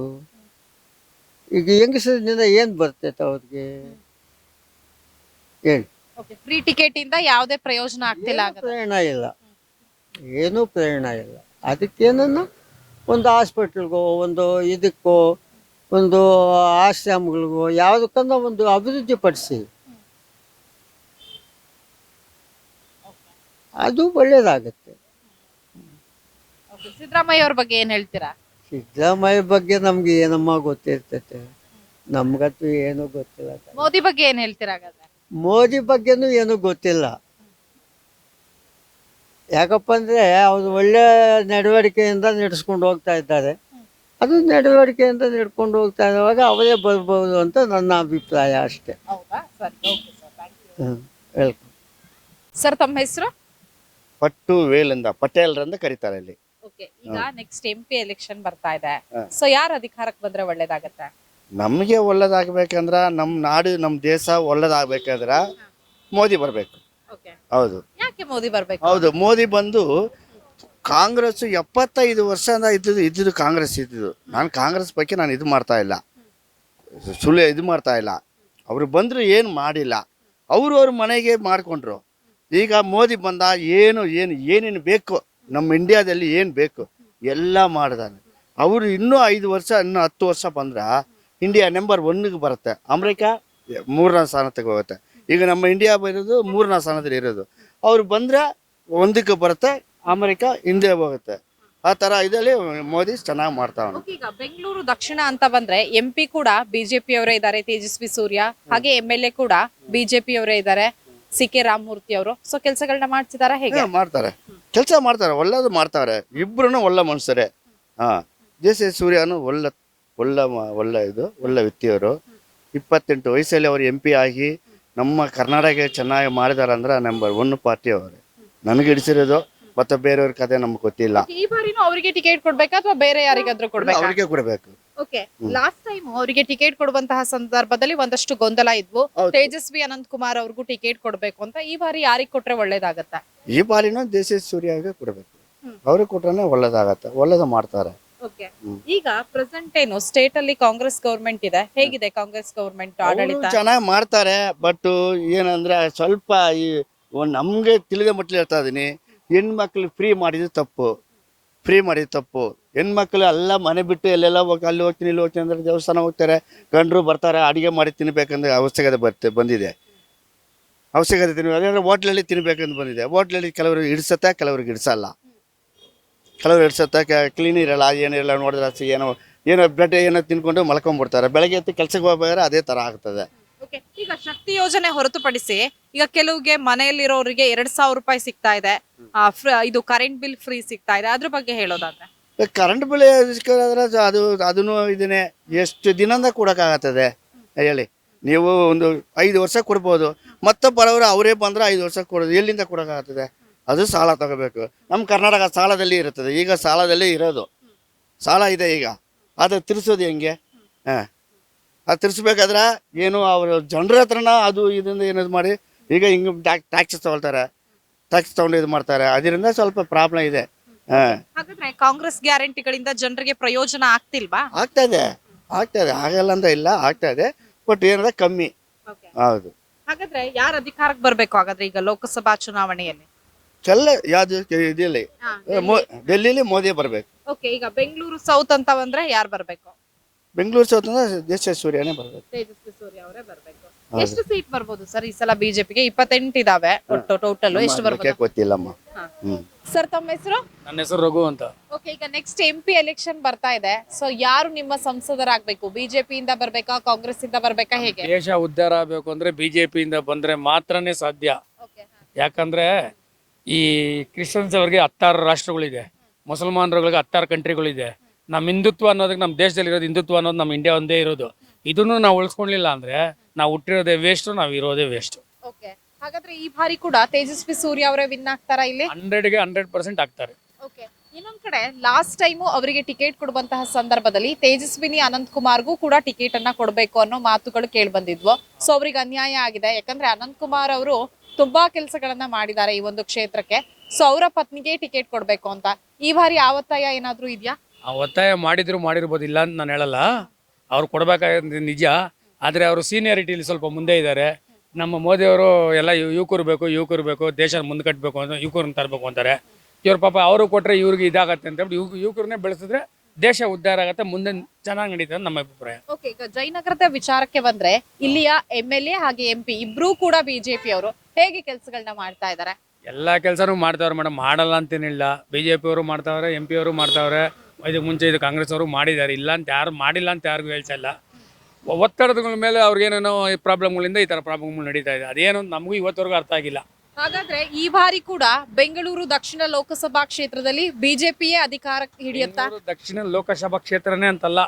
ಈಗ ಹೆಂಗಸರಿಂದ ಏನು ಬರ್ತೈತೆ ಅವ್ರಿಗೆ ಹೇಳಿ?
ಫ್ರೀ ಟಿಕೆಟ್ ಇಂದ ಯಾವುದೇ ಪ್ರಯೋಜನ ಆಗ್ತಿಲ್ಲ ಹಾಗಾದ್ರೆ.
ಪ್ರೇರಣ ಇಲ್ಲ, ಏನೂ ಪ್ರೇರಣ ಇಲ್ಲ. ಅದಕ್ಕೇನನ್ನ ಒಂದು ಹಾಸ್ಪಿಟ್ಲ್ಗೋ ಒಂದು ಇದಕ್ಕೋ ಒಂದು ಆಶ್ರಮಗಳಿಗೋ ಯಾವುದಕ್ಕನ್ನ ಒಂದು ಅಭಿವೃದ್ಧಿ ಪಡಿಸಿ, ಅದು ಒಳ್ಳೇದಾಗುತ್ತೆ.
ಸಿದ್ದರಾಮಯ್ಯ ಅವ್ರ ಬಗ್ಗೆ ಏನ್ ಹೇಳ್ತೀರಾ?
ಸಿದ್ದರಾಮಯ್ಯ ಬಗ್ಗೆ ನಮ್ಗೆ ಏನಮ್ಮ ಗೊತ್ತಿರ್ತೈತೆ, ನಮ್ಗಂತೂ ಏನೂ ಗೊತ್ತಿಲ್ಲ.
ಮೋದಿ ಬಗ್ಗೆ ಏನ್ ಹೇಳ್ತೀರಾ ಹಾಗಾದ್ರೆ?
ಮೋದಿ ಬಗ್ಗೆನೂ ಏನೂ ಗೊತ್ತಿಲ್ಲ. ಯಾಕಪ್ಪ ಅಂದರೆ ಅವರು ಒಳ್ಳೆ ನಡವಳಿಕೆಯಿಂದ ನಡೆಸ್ಕೊಂಡು ಹೋಗ್ತಾ ಇದ್ದಾರೆ. ಅದು ನಡವಳಿಕೆಯಿಂದ ನಡ್ಕೊಂಡು ಹೋಗ್ತಾ ಇರುವಾಗ ಅವರೇ ಬರ್ಬೋದು ಅಂತ ನನ್ನ ಅಭಿಪ್ರಾಯ ಅಷ್ಟೇ.
ಹೌದಾ? ಸರಿ, okay sir, thank you.
Welcome.
Sir ತಮ್ಮ ಹೆಸರು?
ಪಟ್ಟು ವೇಲಿಂದ ಪಟೇಲ್ರಂದ ಕರೀತಾರೆ ಇಲ್ಲಿ.
ಓಕೆ, ಈಗ ನೆಕ್ಸ್ಟ್ MP ಎಲೆಕ್ಷನ್ ಬರ್ತಾ ಇದೆ. ಸೊ ಯಾರು ಅಧಿಕಾರಕ್ಕೆ ಬಂದ್ರೆ ಒಳ್ಳೇದಾಗತ್ತೆ?
ನಮಗೆ ಒಳ್ಳೇದಾಗಬೇಕಂದ್ರ ನಮ್ಮ ನಾಡು ನಮ್ಮ ದೇಶ ಒಳ್ಳೇದಾಗಬೇಕಾದ್ರ ಮೋದಿ ಬರಬೇಕು.
ಓಕೆ,
ಹೌದು
ಯಾಕೆ ಮೋದಿ ಬರ್ಬೇಕು?
ಹೌದು, ಮೋದಿ ಬಂದು ಕಾಂಗ್ರೆಸ್ 75 ವರ್ಷದಿಂದ ಇದ್ದಿದ್ದು ಕಾಂಗ್ರೆಸ್ ಇದ್ದಿದ್ದು. ನಾನು ಕಾಂಗ್ರೆಸ್ ಬಗ್ಗೆ ನಾನು ಇದು ಮಾಡ್ತಾ ಇಲ್ಲ, ಸುಳ್ಳು ಇದು ಮಾಡ್ತಾ ಇಲ್ಲ. ಅವರು ಬಂದರು ಏನು ಮಾಡಿಲ್ಲ, ಅವ್ರ ಮನೆಗೆ ಮಾಡಿಕೊಂಡ್ರು. ಈಗ ಮೋದಿ ಬಂದ ಏನೇನು ಬೇಕು ನಮ್ಮ ಇಂಡಿಯಾದಲ್ಲಿ ಏನು ಬೇಕು ಎಲ್ಲ ಮಾಡಿದಾನೆ. ಅವರು ಇನ್ನೂ 5 ವರ್ಷ ಇನ್ನೂ 10 ವರ್ಷ ಬಂದ್ರೆ ಇಂಡಿಯಾ ನಂಬರ್ 1ಗೆ ಬರುತ್ತೆ. ಅಮೆರಿಕ 3ನೇ ಸ್ಥಾನಕ್ಕೆ ಹೋಗುತ್ತೆ. ಈಗ ನಮ್ಮ ಇಂಡಿಯಾ ಬರೋದು 3ನೇ ಸ್ಥಾನದಲ್ಲಿ ಇರೋದು. ಅವ್ರು ಬಂದರೆ 1ಕ್ಕೆ ಬರುತ್ತೆ, ಅಮೆರಿಕ ಹಿಂದೆ ಹೋಗುತ್ತೆ. ಆ ಥರ ಇದರಲ್ಲಿ ಮೋದಿ ಚೆನ್ನಾಗಿ ಮಾಡ್ತಾವನು.
ಈಗ ಬೆಂಗಳೂರು ದಕ್ಷಿಣ ಅಂತ ಬಂದ್ರೆ MP ಕೂಡ BJP ಅವರೇ ಇದ್ದಾರೆ, ತೇಜಸ್ವಿ ಸೂರ್ಯ. ಹಾಗೆ MLA ಕೂಡ BJP ಅವರೇ ಇದ್ದಾರೆ, CK ರಾಮಮೂರ್ತಿ ಅವರು. ಸೊ ಕೆಲಸಗಳನ್ನ ಮಾಡ್ತಿದಾರ ಹೇಗೆ?
ಮಾಡ್ತಾರೆ, ಕೆಲಸ ಮಾಡ್ತಾರೆ, ಒಳ್ಳೇದು ಮಾಡ್ತಾರೆ. ಇಬ್ರು ಒಳ್ಳೆ ಮನುಷ್ಯರೇ. ತೇಜಸ್ವಿ ಸೂರ್ಯನು ಒಳ್ಳೆ ವ್ಯಕ್ತಿಯವರು. 28 ವಯಸ್ಸಲ್ಲಿ ಅವರು MP ಆಗಿ ನಮ್ಮ ಕರ್ನಾಟಕ ಚೆನ್ನಾಗಿ ಮಾಡಿದಾರೆ ಅಂದ್ರೆ ನಂಬರ್ 1 ಪಾರ್ಟಿ ಅವರೇ. ನನಗೆ ಹಿಡಿಸಿರೋದು ಮತ್ತೆ ಬೇರೆಯವ್ರ ಕತೆ ನಮ್ಗೆ ಗೊತ್ತಿಲ್ಲ.
ಈ ಬಾರಿನೂ ಅವರಿಗೆ ಟಿಕೆಟ್ ಕೊಡ್ಬೇಕಾ ಅಥವಾ ಬೇರೆ ಯಾರಿಗಾದ್ರೂ ಕೊಡ್ಬೇಕಾ?
ಅವ್ರಿಗೆ ಕೊಡಬೇಕು.
ಓಕೆ, ಲಾಸ್ಟ್ ಟೈಮ್ ಅವರಿಗೆ ಟಿಕೆಟ್ ಕೊಡುವಂತಹ ಸಂದರ್ಭದಲ್ಲಿ ಒಂದಷ್ಟು ಗೊಂದಲ ಇದ್ವು. ತೇಜಸ್ವಿ ಅನಂತಕುಮಾರ್ ಅವ್ರಿಗೂ ಟಿಕೆಟ್ ಕೊಡ್ಬೇಕು ಅಂತ. ಈ ಬಾರಿ ಯಾರಿಗೆ ಕೊಟ್ರೆ ಒಳ್ಳೇದಾಗತ್ತ?
ಈ ಬಾರಿನೂ ತೇಜಸ್ವಿ ಸೂರ್ಯಗೆ ಕೊಡಬೇಕು. ಅವ್ರಿಗೆ ಕೊಟ್ರೆ ಒಳ್ಳೇದಾಗತ್ತೆ, ಒಳ್ಳೇದು ಮಾಡ್ತಾರೆ.
ಓಕೆ, ಈಗ ಪ್ರೆಸೆಂಟ್ ಏನು ಸ್ಟೇಟ್ ಅಲ್ಲಿ ಕಾಂಗ್ರೆಸ್ ಗವರ್ಮೆಂಟ್ ಇದೆ, ಹೇಗಿದೆ ಕಾಂಗ್ರೆಸ್ ಗವರ್ಮೆಂಟ್ ಆಡಳಿತ?
ಚೆನ್ನಾಗಿ ಮಾಡ್ತಾರೆ. ಬಟ್ ಏನಂದ್ರೆ ಸ್ವಲ್ಪ ಈ ನಮ್ಗೆ ತಿಳಿದ ಮಟ್ಲಿ ಹೇಳ್ತಾ ಇದೀನಿ, ಹೆಣ್ಮಕ್ಳು ಫ್ರೀ ಮಾಡಿದ್ದು ತಪ್ಪು. ಹೆಣ್ಮಕ್ಳು ಎಲ್ಲ ಮನೆ ಬಿಟ್ಟು ಎಲ್ಲೆಲ್ಲ ಹೋಗಿ ಅಲ್ಲಿ ಹೋಗ್ತೀನಿ ಇಲ್ಲಿ ಹೋಗ್ತೀನಿ ಅಂದ್ರೆ ದೇವಸ್ಥಾನ ಹೋಗ್ತಾರೆ, ಗಂಡರು ಬರ್ತಾರೆ, ಅಡುಗೆ ಮಾಡಿ ತಿನ್ಬೇಕಂದ್ರೆ ಅವಶ್ಯಕತೆ ಬಂದಿದೆ. ಅವಶ್ಯಕತೆ ತಿನ್ಬೇಕು ಹೋಟ್ಲಲ್ಲಿ ತಿನ್ಬೇಕಂತ ಬಂದಿದೆ. ಹೋಟ್ಲಲ್ಲಿ ಕೆಲವರು ಹಿಡಿಸುತ್ತೆ, ಕೆಲವ್ರಿಗೆ ಹಿಡಿಸಲ್ಲ. ಕೆಲವರು ಹಿಡಿಸುತ್ತೆ, ಕ್ಲೀನ್ ಇರಲ್ಲ, ಏನಿರಲ್ಲ, ನೋಡಿದ್ರೆ ಏನೋ ಬ್ರೆಡ್ ಏನೋ ತಿನ್ಕೊಂಡು ಮಲ್ಕೊಂಡ್ಬಿಡ್ತಾರೆ. ಬೆಳಗ್ಗೆ ಎದ್ದು ಕೆಲ್ಸಕ್ಕೆ ಹೋಗ್ಬೇಕಾದ್ರೆ ಅದೇ ಥರ ಆಗ್ತದೆ.
ಈಗ ಶಕ್ತಿ ಯೋಜನೆ ಹೊರತುಪಡಿಸಿ ಈಗ ಕೆಲವ್ಗೆ ಮನೆಯಲ್ಲಿರೋರಿಗೆ 2,000 ರೂಪಾಯಿ ಸಿಗ್ತಾ ಇದೆ, ಇದು ಕರೆಂಟ್ ಬಿಲ್ ಫ್ರೀ ಸಿಗ್ತಾ ಇದೆ. ಅದ್ರ ಬಗ್ಗೆ ಹೇಳೋದಾದ್ರೆ
ಕರೆಂಟ್ ಬಿಲ್ ಅದನ್ನು ಇದನ್ನೇ ಎಷ್ಟು ದಿನದಿಂದ ಕೊಡೋಕ್ಕಾಗತ್ತದೆ ಹೇಳಿ? ನೀವು ಒಂದು 5 ವರ್ಷ ಕೊಡ್ಬೋದು, ಮತ್ತೆ ಬರೋರು ಅವರೇ ಬಂದ್ರೆ 5 ವರ್ಷ ಕೊಡೋದು ಎಲ್ಲಿಂದ ಕೊಡೋಕ್ಕಾಗ್ತದೆ? ಅದು ಸಾಲ ತಗೋಬೇಕು. ನಮ್ಮ ಕರ್ನಾಟಕ ಸಾಲದಲ್ಲಿ ಇರುತ್ತದೆ. ಈಗ ಸಾಲದಲ್ಲೇ ಇರೋದು, ಸಾಲ ಇದೆ. ಈಗ ಅದು ತಿರ್ಸೋದು ಹೆಂಗೆ? ಅದು ತಿರ್ಸ್ಬೇಕಾದ್ರೆ ಏನು ಅವರು ಜನರ ಹತ್ರನ ಅದು ಇದರಿಂದ ಏನಾದ್ರು ಮಾಡಿ ಈಗ ಹಿಂಗೆ ಟ್ಯಾಕ್ಸ್ ತಗೊಳ್ತಾರೆ, ಟ್ಯಾಕ್ಸ್ ತಗೊಂಡು ಇದು ಮಾಡ್ತಾರೆ. ಅದರಿಂದ ಸ್ವಲ್ಪ ಪ್ರಾಬ್ಲಮ್ ಇದೆ.
ಹಾಗಾದ್ರೆ ಕಾಂಗ್ರೆಸ್ ಗ್ಯಾರಂಟಿಗಳಿಂದ ಜನರಿಗೆ ಪ್ರಯೋಜನ ಆಗ್ತಿಲ್ವಾ?
ಆಗ್ತಾ ಇದೆ, ಆಗಲ್ಲ ಅಂತ ಇಲ್ಲ, ಆಗ್ತಾ ಇದೆ. ಬಟ್ ಏನಂದ್ರೆ ಕಮ್ಮಿ. ಹೌದು.
ಹಾಗಾದ್ರೆ ಯಾರು ಅಧಿಕಾರಕ್ಕೆ ಬರ್ಬೇಕು ಹಾಗಾದ್ರೆ ಈಗ ಲೋಕಸಭಾ ಚುನಾವಣೆಯಲ್ಲಿ?
ಯಾವ್ದು ಇದಿಲ್ಲಿ ಡೆಲ್ಲಿಲಿ ಮೋದಿ ಬರ್ಬೇಕು.
ಓಕೆ, ಈಗ ಬೆಂಗಳೂರು ಸೌತ್ ಅಂತ ಬಂದ್ರೆ ಯಾರು ಬರ್ಬೇಕು?
ಬೆಂಗಳೂರು ಸೌತ್ ಅಂದ್ರೆ ತೇಜಸ್ವಿ ಸೂರ್ಯನೇ ಬರ್ಬೇಕು.
ತೇಜಸ್ವಿ ಸೂರ್ಯ ಅವರೇ ಬರ್ಬೇಕು. ಎಷ್ಟು ಸೀಟ್ ಬರ್ಬೋದು ಸರ್ ಈ ಸಲ ಬಿಜೆಪಿಗೆ? 28 ಇದಾವೆ ಒಟ್ಟು. ಟೋಟಲ್ ಎಷ್ಟು ಬರ್ಬೋದು
ಗೊತ್ತಿಲ್ಲಮ್ಮ.
ಸರ್ ತಮ್ಮ ಹೆಸರು?
ನನ್ನ ಹೆಸರು ರಘು ಅಂತ.
ಓಕೆ, ಈಗ ನೆಕ್ಸ್ಟ್ MP ಎಲೆಕ್ಷನ್ ಬರ್ತಾ ಇದೆ. ಸೊ ಯಾರು ನಿಮ್ಮ ಸಂಸದರಾಗಬೇಕು? ಬಿಜೆಪಿಯಿಂದ ಬರ್ಬೇಕಾ, ಕಾಂಗ್ರೆಸ್ ಇಂದ ಬರ್ಬೇಕಾ, ಹೇಗೆ?
ದೇಶ ಉದ್ಧಾರ ಆಗಬೇಕು ಅಂದ್ರೆ ಬಿಜೆಪಿಯಿಂದ ಬಂದ್ರೆ ಮಾತ್ರನೇ ಸಾಧ್ಯ. ಯಾಕಂದ್ರೆ ಈ ಕ್ರಿಶ್ಚಿಯನ್ಸ್ ಅವ್ರಿಗೆ 16 ರಾಷ್ಟ್ರಗಳಿದೆ, ಮುಸಲ್ಮಾನರುಗಳಿಗೆ 16 ಕಂಟ್ರಿಗಳಿದೆ. ನಮ್ಮ ಹಿಂದುತ್ವ ಅನ್ನೋದಕ್ಕೆ ನಮ್ಮ ದೇಶದಲ್ಲಿ ಇರೋದು ಹಿಂದುತ್ವ ಅನ್ನೋದು ನಮ್ಮ ಇಂಡಿಯಾ ಒಂದೇ ಇರೋದು. ಇದನ್ನು ನಾವು ಉಳಿಸ್ಕೊಳ್ಳಿಲ್ಲ ಅಂದ್ರೆ ನಾವು ಹುಟ್ಟಿರೋದೇ ವೇಸ್ಟ್, ನಾವು ಇರೋದೇ ವೇಸ್ಟ್.
ಓಕೆ, ಹಾಗಾದ್ರೆ ಈ ಬಾರಿ ಕೂಡ ತೇಜಸ್ವಿ ಸೂರ್ಯ ಅವರೇ ವಿನ್ ಆಗ್ತಾರಾ ಇಲ್ಲಿ?
100ಗೆ 100% ಆಗ್ತಾರೆ.
ಓಕೆ, ಇನ್ನೊಂದ್ ಕಡೆ ಲಾಸ್ಟ್ ಟೈಮು ಅವರಿಗೆ ಟಿಕೆಟ್ ಕೊಡುವಂತಹ ಸಂದರ್ಭದಲ್ಲಿ ತೇಜಸ್ವಿನಿ ಅನಂತಕುಮಾರ್ಗೂ ಕೂಡ ಟಿಕೆಟ್ ಅನ್ನ ಕೊಡಬೇಕು ಅನ್ನೋ ಮಾತುಗಳು ಕೇಳಿ ಬಂದಿದ್ವು. ಸೊ ಅವ್ರಿಗೆ ಅನ್ಯಾಯ ಆಗಿದೆ. ಯಾಕಂದ್ರೆ ಅನಂತಕುಮಾರ್ ಅವರು ತುಂಬಾ ಕೆಲಸಗಳನ್ನ ಮಾಡಿದ್ದಾರೆ ಈ ಒಂದು ಕ್ಷೇತ್ರಕ್ಕೆ. ಸೊ ಅವರ ಪತ್ನಿಗೆ ಟಿಕೆಟ್ ಕೊಡ್ಬೇಕು ಅಂತ ಈ ಬಾರಿ ಆ ಒತ್ತಾಯ ಏನಾದ್ರೂ ಇದೆಯಾ?
ಆ ಒತ್ತಾಯ ಮಾಡಿರ್ಬೋದು, ಇಲ್ಲ ಅಂತ ನಾನು ಹೇಳಲ್ಲ. ಅವ್ರು ಕೊಡ್ಬೇಕಾಗಿರೋದು ನಿಜ. ಆದರೆ ಅವರು ಸೀನಿಯಾರಿಟಿಲಿ ಸ್ವಲ್ಪ ಮುಂದೆ ಇದ್ದಾರೆ. ನಮ್ಮ ಮೋದಿಯವರು ಎಲ್ಲ ಯುವಕರು ಬೇಕು, ದೇಶ ಮುಂದೆ ಕಟ್ಟಬೇಕು ಅಂತ ಯುವಕರನ್ನ ತರಬೇಕು ಅಂತಾರೆ. ಇವ್ರ ಪಾಪ ಅವರು ಕೊಟ್ಟರೆ ಇವ್ರಿಗೆ ಇದಾಗತ್ತೆ ಅಂತ ಯುವಕರನ್ನೇ ಬೆಳೆಸಿದ್ರೆ ದೇಶ ಉದ್ಧಾರ ಆಗತ್ತೆ, ಮುಂದೆ ಚೆನ್ನಾಗಿ ನಡೀತದೆ ನಮ್ಮ ಅಭಿಪ್ರಾಯ.
ಓಕೆ, ಈಗ ಜಯನಗರದ ವಿಚಾರಕ್ಕೆ ಬಂದ್ರೆ ಇಲ್ಲಿಯ MLA ಹಾಗೆ MP ಇಬ್ರು ಕೂಡ ಬಿಜೆಪಿ ಅವರು ಹೇಗೆ ಕೆಲಸಗಳನ್ನ ಮಾಡ್ತಾ ಇದ್ದಾರೆ?
ಎಲ್ಲ ಕೆಲಸನೂ ಮಾಡ್ತಾವ್ರೆ ಮೇಡಮ್, ಮಾಡಲ್ಲ ಅಂತೇನಿಲ್ಲ. BJP ಅವರು ಮಾಡ್ತಾವ್ರೆ, MP ಅವರು ಮಾಡ್ತಾವ್ರೆ. ಇದಕ್ಕೆ ಮುಂಚೆ ಇದು ಕಾಂಗ್ರೆಸ್ ಅವರು ಮಾಡಿದ್ದಾರೆ, ಇಲ್ಲ ಅಂತ ಯಾರು ಮಾಡಿಲ್ಲ ಅಂತ ಯಾರಿಗೂ ಹೇಳ್ತಾ ಇಲ್ಲ. ಒತ್ತಡಗಳ ಮೇಲೆ ಅವ್ರಿಗೇನೇನೋ ಪ್ರಾಬ್ಲಮ್ಗಳಿಂದ ಈ ಥರ ಪ್ರಾಬ್ಲಮ್ಗಳು ನಡೀತಾ ಇದೆ. ಅದೇನು ನಮಗೂ ಇವತ್ತವರೆಗೂ ಅರ್ಥ ಆಗಿಲ್ಲ.
ಹಾಗಾದ್ರೆ ಈ ಬಾರಿ ಕೂಡ ಬೆಂಗಳೂರು ದಕ್ಷಿಣ ಲೋಕಸಭಾ ಕ್ಷೇತ್ರದಲ್ಲಿ ಬಿಜೆಪಿಯೇ ಅಧಿಕಾರ ಹಿಡಿಯುತ್ತಾ?
ಬೆಂಗಳೂರು ದಕ್ಷಿಣ ಲೋಕಸಭಾ ಕ್ಷೇತ್ರನೇ ಅಂತಲ್ಲ,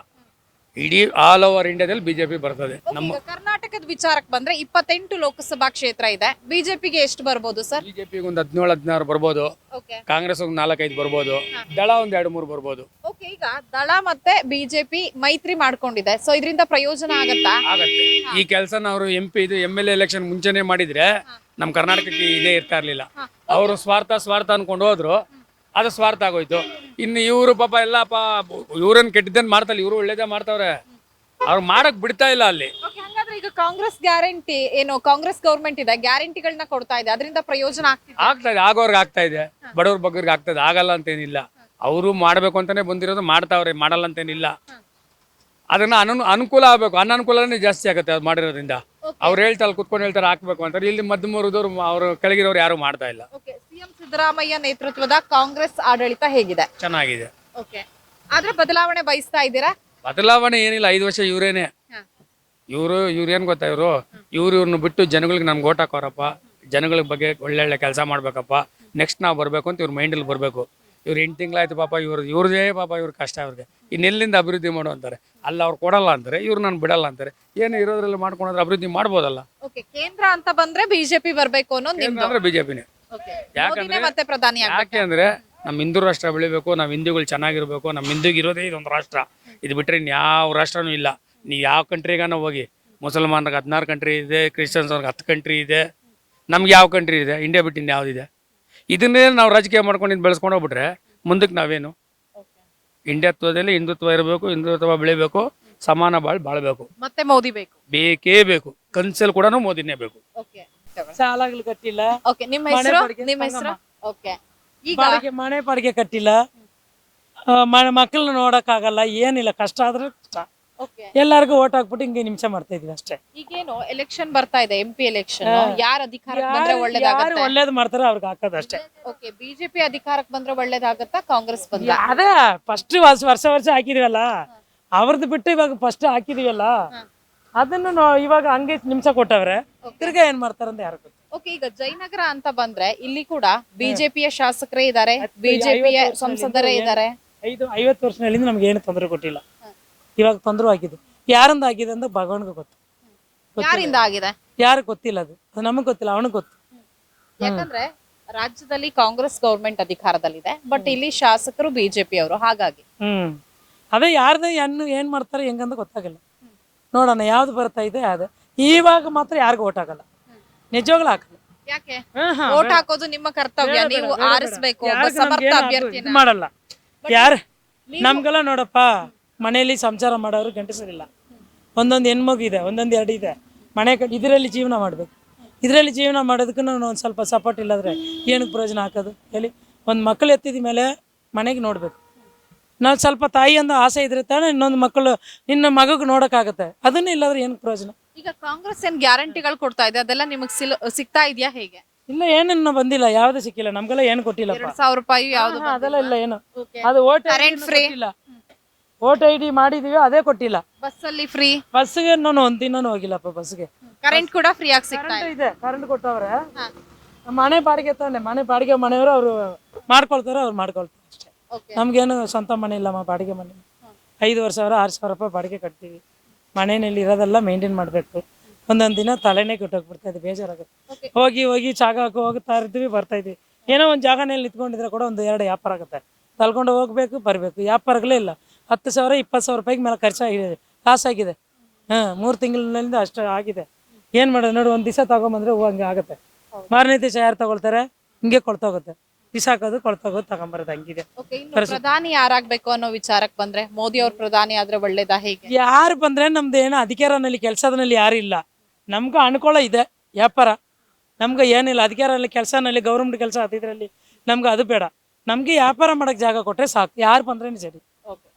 ಇಡೀ ಆಲ್ ಓವರ್ ಇಂಡಿಯಾದಲ್ಲಿ BJP ಬರ್ತದೆ. ನಮ್ಮ
ಈಗ ಕರ್ನಾಟಕದ ವಿಚಾರಕ್ಕೆ ಬಂದ್ರೆ 28 ಲೋಕಸಭಾ ಕ್ಷೇತ್ರ ಇದೆ. ಬಿಜೆಪಿಗೆ ಎಷ್ಟು ಬರ್ಬೋದು ಸರ್?
BJP ಒಂದು 17-16 ಬರ್ಬೋದು,
ಓಕೆ
ಕಾಂಗ್ರೆಸ್ ಒಂದು 4-5 ಬರ್ಬೋದು, ದಳ ಒಂದು 2-3 ಬರ್ಬೋದು.
ಓಕೆ, ಈಗ ದಳ ಮತ್ತೆ ಬಿಜೆಪಿ ಮೈತ್ರಿ ಮಾಡ್ಕೊಂಡಿದೆ. ಸೊ ಇದರಿಂದ ಪ್ರಯೋಜನ ಆಗತ್ತಾ?
ಆಗತ್ತೆ. ಈ ಕೆಲಸನ ಅವರು MP ಇದು MLA ಎಲೆಕ್ಷನ್ ಮುಂಚೆನೆ ಮಾಡಿದ್ರೆ ನಮ್ಮ ಕರ್ನಾಟಕಕ್ಕೆ ಇದೇ ಇರ್ತಾ ಇರ್ಲಿಲ್ಲ. ಅವರು ಸ್ವಾರ್ಥ ಅನ್ಕೊಂಡು ಹೋದ್ರು, ಅದು ಸ್ವಾರ್ಥ ಆಗೋಯ್ತು. ಇನ್ನು ಇವರು ಪಾಪ ಎಲ್ಲಪ್ಪ ಇವ್ರನ್ನ ಕೆಟ್ಟದನ್ನ ಮಾಡ್ತಾರೆ, ಇವರು ಒಳ್ಳೇದೇ ಮಾಡ್ತಾವ್ರೆ. ಅವ್ರು ಮಾಡಕ್ ಬಿಡ್ತಾ ಇಲ್ಲ ಅಲ್ಲಿ.
ಓಕೆ, ಹಾಗಾದ್ರೆ ಈಗ ಕಾಂಗ್ರೆಸ್ ಗ್ಯಾರಂಟಿ ಏನು, ಕಾಂಗ್ರೆಸ್ ಗೌರ್ಮೆಂಟ್ ಇದೆ, ಗ್ಯಾರಂಟಿಗಳನ್ನ ಕೊಡ್ತಾ ಇದೆ, ಅದರಿಂದ ಪ್ರಯೋಜನ
ಆಗ್ತಾ ಇದೆ, ಆಗೋರ್ಗೆ ಆಗ್ತಾ ಇದೆ, ಬಡವ್ರ ಬಗ್ಗರ್ಗೆ ಆಗ್ತದೆ, ಆಗಲ್ಲ ಅಂತೇನಿಲ್ಲ. ಅವರು ಮಾಡ್ಬೇಕು ಅಂತಾನೆ ಬಂದಿರೋದು, ಮಾಡ್ತಾವ್ರೆ, ಮಾಡಲ್ಲ ಅಂತೇನಿಲ್ಲ. ಅದನ್ನ ಅನುಕೂಲ ಆಗ್ಬೇಕು, ಅನನುಕೂಲನೇ ಜಾಸ್ತಿ ಆಗುತ್ತೆ ಅದು ಮಾಡಿರೋದ್ರಿಂದ. ಅವ್ರು ಹೇಳ್ತಾರೆ ಕುತ್ಕೊಂಡು ಹೇಳ್ತಾರೆ ಹಾಕ್ಬೇಕು ಅಂತಾರೆ, ಇಲ್ಲಿ ಮಧ್ಯಮವರ್ಗದವ್ರು ಅವ್ರು ಕೆಳಗಿರೋರು ಯಾರು ಮಾಡ್ತಾ ಇಲ್ಲ.
ಓಕೆ, ಸಿಎಂ ಸಿದ್ದರಾಮಯ್ಯ ನೇತೃತ್ವದ ಕಾಂಗ್ರೆಸ್ ಆಡಳಿತ ಹೇಗಿದೆ?
ಚೆನ್ನಾಗಿದೆ.
ಓಕೆ, ಆದ್ರೆ ಬದಲಾವಣೆ ಬಯಸ್ತಾ ಇದ್ದೀರಾ?
ಬದಲಾವಣೆ ಏನಿಲ್ಲ, 5 ವರ್ಷ ಇವರೇನೆ. ಇವ್ರೇನ್ ಗೊತ್ತಾ, ಇವ್ರನ್ನ ಬಿಟ್ಟು ಜನಗಳಿಗೆ ನಮ್ಗೆ ಓಟ್ ಹಾಕೋರಪ್ಪ, ಜನಗಳ ಬಗ್ಗೆ ಒಳ್ಳೆ ಕೆಲಸ ಮಾಡ್ಬೇಕಪ್ಪ, ನೆಕ್ಸ್ಟ್ ನಾವು ಬರ್ಬೇಕು ಅಂತ ಇವ್ರ ಮೈಂಡಲ್ಲಿ ಬರಬೇಕು. ಇವ್ರು 8 ತಿಂಗಳಾಯ್ತು ಪಾಪ, ಇವ್ರದೇ ಪಾಪ ಇವ್ರ ಕಷ್ಟ ಅವ್ರಿಗೆ, ಇನ್ನೆಲ್ಲಿಂದ ಅಭಿವೃದ್ಧಿ ಮಾಡು ಅಂತಾರೆ. ಅಲ್ಲ ಅವ್ರು ಕೊಡಲ್ಲ ಅಂತಾರೆ, ಇವ್ರು ನಾನು ಬಿಡಲ್ಲ ಅಂತಾರೆ. ಏನು ಇರೋದ್ರಲ್ಲಿ ಮಾಡ್ಕೊಂಡ್ರೆ ಅಭಿವೃದ್ಧಿ ಮಾಡ್ಬೋದಲ್ಲ.
ಓಕೆ, ಕೇಂದ್ರ ಅಂತ ಬಂದ್ರೆ ಬಿಜೆಪಿ ಬರ್ಬೇಕು ಅನ್ನೋದು ನಿಮ್ದು.
ಅಂದ್ರೆ BJPನೇ.
ಮೋದಿನೇ ಮತ್ತೆ ಪ್ರಧಾನಿ
ಯಾಕೆ ಅಂದ್ರೆ ನಮ್ಮ ಹಿಂದೂ ರಾಷ್ಟ್ರ ಬೆಳಿಬೇಕು, ನಮ್ಮ ಹಿಂದೂಗಳು ಚೆನ್ನಾಗಿರ್ಬೇಕು. ನಮ್ಮ ಹಿಂದೂಗೆ ಇರೋದೇ ಇದೊಂದು ರಾಷ್ಟ್ರ, ಇದು ಬಿಟ್ರೆ ಇನ್ಯಾವ ರಾಷ್ಟ್ರನೂ ಇಲ್ಲ. ನೀವು ಯಾವ ಕಂಟ್ರಿಗಾನ ಹೋಗಿ, ಮುಸಲ್ಮಾನ್ರಿಗೆ 16 ಕಂಟ್ರಿ ಇದೆ, ಕ್ರಿಶ್ಚಿಯನ್ಸ್ ಅವ್ರಿಗೆ 10 ಕಂಟ್ರಿ ಇದೆ, ನಮ್ಗೆ ಯಾವ ಕಂಟ್ರಿ ಇದೆ? ಇಂಡಿಯಾ ಬಿಟ್ಟು ಇನ್ಯಾವುದಿದೆ? ಇದನ್ನೇ ನಾವು ರಾಜಕೀಯ ಮಾಡ್ಕೊಂಡು ಬೆಳೆಸ್ಕೊಂಡು ಹೋಗ್ಬಿಟ್ರೆ ಮುಂದಕ್ಕೆ ನಾವೇನು? ಇಂಡಿಯಾತ್ವದಲ್ಲಿ ಹಿಂದುತ್ವ ಇರಬೇಕು, ಹಿಂದುತ್ವ ಬೆಳಿಬೇಕು, ಸಮಾನ ಬಾಳ್ಬೇಕು.
ಮತ್ತೆ ಮೋದಿ ಬೇಕು,
ಬೇಕೇ ಬೇಕು. ಕನ್ಸಲ್ಲಿ ಕೂಡ ಮೋದಿನೇ ಬೇಕು.
ಓಕೆ
ಸಾಲಗಳು ಕಟ್ಟಿಲ್ಲ.
ಓಕೆ, ನಿಮ್ಮ ಹೆಸರು? ನಿಮ್ಮ ಹೆಸರು? ಓಕೆ, ಈಗ
ಮನೆ ಬಾಡಿಗೆ ಕಟ್ಟಿಲ್ಲ, ಮಕ್ಕಳನ್ನ ನೋಡಕ್ಕಾಗಲ್ಲ, ಏನಿಲ್ಲ, ಕಷ್ಟ ಆದ್ರೆ ಕಷ್ಟ.
ಓಕೆ,
ಎಲ್ಲಾರ್ಗು ಓಟ್ ಹಾಕ್ಬಿಟ್ಟು ಹಿಂಗೆ ನಿಮಿಷ ಮಾಡ್ತಾ ಇದೀವಿ ಅಷ್ಟೇ.
ಈಗೇನು ಎಲೆಕ್ಷನ್ ಬರ್ತಾ ಇದೆ, MP ಎಲೆಕ್ಷನ್, ಯಾರು ಅಧಿಕಾರಕ್ಕೆ ಬಂದ್ರೆ
ಯಾರು
ಒಳ್ಳೇದಾಗುತ್ತೆ?
ಒಳ್ಳೇದ್ ಮಾಡ್ತಾರೋ ಅವ್ರಿಗೆ ಹಾಕೋದು ಅಷ್ಟೇ.
ಓಕೆ, ಬಿಜೆಪಿ ಅಧಿಕಾರಕ್ಕೆ ಬಂದ್ರೆ ಒಳ್ಳೇದಾಗತ್ತಾ, ಕಾಂಗ್ರೆಸ್ ಬಂದ್ರೆ?
ಅದೇ ಫಸ್ಟ್ ವರ್ಷ ಹಾಕಿದೀವಲ್ಲ, ಅವ್ರದ್ದು ಬಿಟ್ಟು ಇವಾಗ ಫಸ್ಟ್ ಹಾಕಿದೀವಲ್ಲ, ಅದನ್ನು ಇವಾಗ ಹಂಗೆ ನಿಮಿಷ ಕೊಟ್ಟವ್ರೆ, ತಿರ್ಗಾ ಏನ್ ಮಾಡ್ತಾರಂತ ಯಾರು ಗೊತ್ತು.
ಓಕೆ, ಈಗ ಜಯನಗರ ಅಂತ ಬಂದ್ರೆ ಇಲ್ಲಿ ಕೂಡ ಬಿಜೆಪಿಯ ಶಾಸಕರೇ ಇದ್ದಾರೆ, ಬಿಜೆಪಿಯ ಸಂಸದರೇ ಇದ್ದಾರೆ.
50 ವರ್ಷಗಳಿಂದ ನಮ್ಗೆ ಏನು ತೊಂದರೆ ಕೊಟ್ಟಿಲ್ಲ. ಇವಾಗ ತೊಂದರೆ ಆಗಿದೆ. ಯಾರಿಂದ ಆಗಿದೆ ಅಂತ ಭಗವಾನ್ಗೆ ಗೊತ್ತು.
ಯಾರಿಂದ ಆಗಿದೆ
ಯಾರು ಗೊತ್ತಿಲ್ಲ, ಅದು ನಮಗ್ ಗೊತ್ತಿಲ್ಲ, ಅವನಿಗೆ ಗೊತ್ತು.
ಯಾಕಂದ್ರೆ ರಾಜ್ಯದಲ್ಲಿ ಕಾಂಗ್ರೆಸ್ ಗೌರ್ಮೆಂಟ್ ಅಧಿಕಾರದಲ್ಲಿದೆ, ಬಟ್ ಇಲ್ಲಿ ಶಾಸಕರು ಬಿಜೆಪಿ ಅವರು, ಹಾಗಾಗಿ
ಅದೇ ಯಾರ್ದು ಏನ್ ಮಾಡ್ತಾರೆ ಹೆಂಗಂತ ಗೊತ್ತಾಗಲ್ಲ. ನೋಡೋಣ ಯಾವ್ದು ಬರ್ತಾ ಇದೆ ಅದು. ಇವಾಗ ಮಾತ್ರ ಯಾರಿಗೂ ಓಟ್ ಆಗಲ್ಲ, ನಿಜವಾಗ್ಲೂ ಹಾಕಲ್ಲ.
ಯಾಕೆ? ವೋಟ್ ಹಾಕೋದು ನಿಮ್ಮ ಕರ್ತವ್ಯ, ನೀವು ಆರಿಸ್ಬೇಕು ಒಬ್ಬ ಸಮರ್ಥ ಅಭ್ಯರ್ಥಿನ.
ಮಾಡಲ್ಲ ಯಾರು ನಮ್ಗೆಲ್ಲ. ನೋಡಪ್ಪ, ಮನೆಯಲ್ಲಿ ಸಂಸಾರ ಮಾಡೋರು ಗಂಟಸರಿಲ್ಲ, ಒಂದೊಂದು ಹೆಣ್ಮಗು ಇದೆ, ಒಂದೊಂದು 2 ಇದೆ, ಮನೆ ಇದರಲ್ಲಿ ಜೀವನ ಮಾಡ್ಬೇಕು. ಇದರಲ್ಲಿ ಜೀವನ ಮಾಡೋದಕ್ಕೂ ನಾವು ಒಂದು ಸ್ವಲ್ಪ ಸಪೋರ್ಟ್ ಇಲ್ಲದ್ರೆ ಏನಕ್ಕೆ ಪ್ರಯೋಜನ ಹಾಕೋದು ಹೇಳಿ? ಒಂದು ಮಕ್ಕಳು ಎತ್ತಿದ ಮೇಲೆ ಮನೆಗೆ ನೋಡ್ಬೇಕು. ನಾವು ಸ್ವಲ್ಪ ತಾಯಿಯಂದು ಆಸೆ ಇದ್ರೆ ತಾನೇ ಇನ್ನೊಂದು ಮಕ್ಕಳು ನಿನ್ನ ಮಗಗೆ ನೋಡೋಕ್ಕಾಗತ್ತೆ. ಅದನ್ನೇ ಇಲ್ಲಾದ್ರೆ ಏನಕ್ಕೆ ಪ್ರಯೋಜನ?
ಈಗ ಕಾಂಗ್ರೆಸ್ ಏನ್ ಗ್ಯಾರಂಟಿಗಳು ಕೊಡ್ತಾ ಇದೆ, ಅದೆಲ್ಲ ನಿಮಗೆ ಸಿಗ್ತಾ ಇದೆಯಾ ಹೇಗೆ?
ಇಲ್ಲ, ಏನನ್ನ ಬಂದಿಲ್ಲ, ಯಾವ್ದು ಸಿಕ್ಕಿಲ್ಲ ನಮ್ಗೆಲ್ಲ. ಏನು ಕೊಟ್ಟಿಲ್ಲ,
2,000 ರೂಪಾಯಿ ಯಾವ್ದು
ಅದೆಲ್ಲ ಇಲ್ಲ. ಏನು ಅದು ಓಟ್
ಕರೆಂಟ್ ಫ್ರೀ
ಇಲ್ಲ, ಓಟ್ ID ಮಾಡಿದೀವಿ, ಅದೇ ಕೊಟ್ಟಿಲ್ಲ.
ಬಸ್ಸಲ್ಲಿ ಫ್ರೀ,
ಬಸ್ಗೆ ನಾನು ಒಂದಿನೂ ಹೋಗಿಲ್ಲಪ್ಪ. ಬಸ್ಗೆ
ಕರೆಂಟ್ ಕೂಡ ಫ್ರೀ ಆಗಿ ಸಿಗ್ತಾ
ಇದೆ. ಕರೆಂಟ್ ಕೊಟ್ಟವ್ರೆ, ಮನೆ ಬಾಡಿಗೆ ತಾನೆ, ಮನೆ ಬಾಡಿಗೆ ಮನೆಯವರು ಅವರು ಮಾಡ್ಕೊಳ್ತಾರೆ, ಅವ್ರು ಮಾಡ್ಕೊಳ್ತಾರೆ ಅಷ್ಟೇ. ನಮ್ಗೇನು ಸ್ವಂತ ಮನೆ ಇಲ್ಲಮ್ಮ, ಬಾಡಿಗೆ ಮನೆ. 5,000 6,000 ರೂಪಾಯಿ ಬಾಡಿಗೆ ಕಟ್ತೀವಿ. ಮನೆಯಲ್ಲಿ ಇರೋದೆಲ್ಲ ಮೇಂಟೈನ್ ಮಾಡಬೇಕು. ಒಂದೊಂದು ದಿನ ತಲೆನೇ ಕೆಟ್ಟೋಗ್ಬಿಡ್ತಾ ಇದೆ, ಬೇಜಾರಾಗುತ್ತೆ. ಹೋಗಿ ಜಾಗ ಹೋಗ್ತಾ ಇರ್ತೀವಿ, ಬರ್ತಾ ಇದ್ದೀವಿ. ಏನೋ ಒಂದು ಜಾಗನಲ್ಲಿ ನಿಂತ್ಕೊಂಡಿದ್ರೆ ಕೂಡ 1-2 ವ್ಯಾಪಾರ ಆಗುತ್ತೆ. ತಳ್ಕೊಂಡು ಹೋಗ್ಬೇಕು, ಬರಬೇಕು, ವ್ಯಾಪಾರಗಳೇ ಇಲ್ಲ. 10,000 20,000 ರೂಪಾಯಿಗೆ ಮೇಲೆ ಖರ್ಚಾಗಿದೆ, ಲಾಸ್ ಆಗಿದೆ. 3 ತಿಂಗಳಿಂದ ಅಷ್ಟು ಆಗಿದೆ. ಏನು ಮಾಡೋದು ನೋಡಿ, ಒಂದು ದಿವಸ ತಗೊಂಬಂದ್ರೆ ಹಂಗೆ ಆಗುತ್ತೆ. ಮಾರನೇ ದಿವಸ ಯಾರು ತಗೊಳ್ತಾರೆ, ಹಿಂಗೆ ಕೊಳ್ತೋಗುತ್ತೆ, ಬಿಸಾಕೋದು ಕೊಳ್ತೋಗೋದು ತಗೊಂಬರೋದು ಹಂಗಿದೆ.
ಪ್ರಧಾನಿ ಯಾರಾಗ್ಬೇಕು ಅನ್ನೋ ವಿಚಾರಕ್ಕೆ ಬಂದ್ರೆ ಮೋದಿ ಅವ್ರ ಪ್ರಧಾನಿ ಆದ್ರೆ ಒಳ್ಳೇದಾ ಹೇಗೆ?
ಯಾರು ಬಂದ್ರೆ ನಮ್ದು ಏನೋ ಅಧಿಕಾರನಲ್ಲಿ ಕೆಲಸದಲ್ಲಿ ಯಾರು ಇಲ್ಲ. ನಮ್ಗೆ ಅನುಕೂಲ ಇದೆ, ವ್ಯಾಪಾರ ನಮ್ಗೆ ಏನಿಲ್ಲ. ಅಧಿಕಾರದಲ್ಲಿ ಕೆಲಸನಲ್ಲಿ ಗೌರ್ಮೆಂಟ್ ಕೆಲಸ ಅದರಲ್ಲಿ ನಮ್ಗೆ ಅದು ಬೇಡ. ನಮ್ಗೆ ವ್ಯಾಪಾರ ಮಾಡಕ್ ಜಾಗ ಕೊಟ್ರೆ ಸಾಕು, ಯಾರು ಬಂದ್ರೇನು ಸರಿ.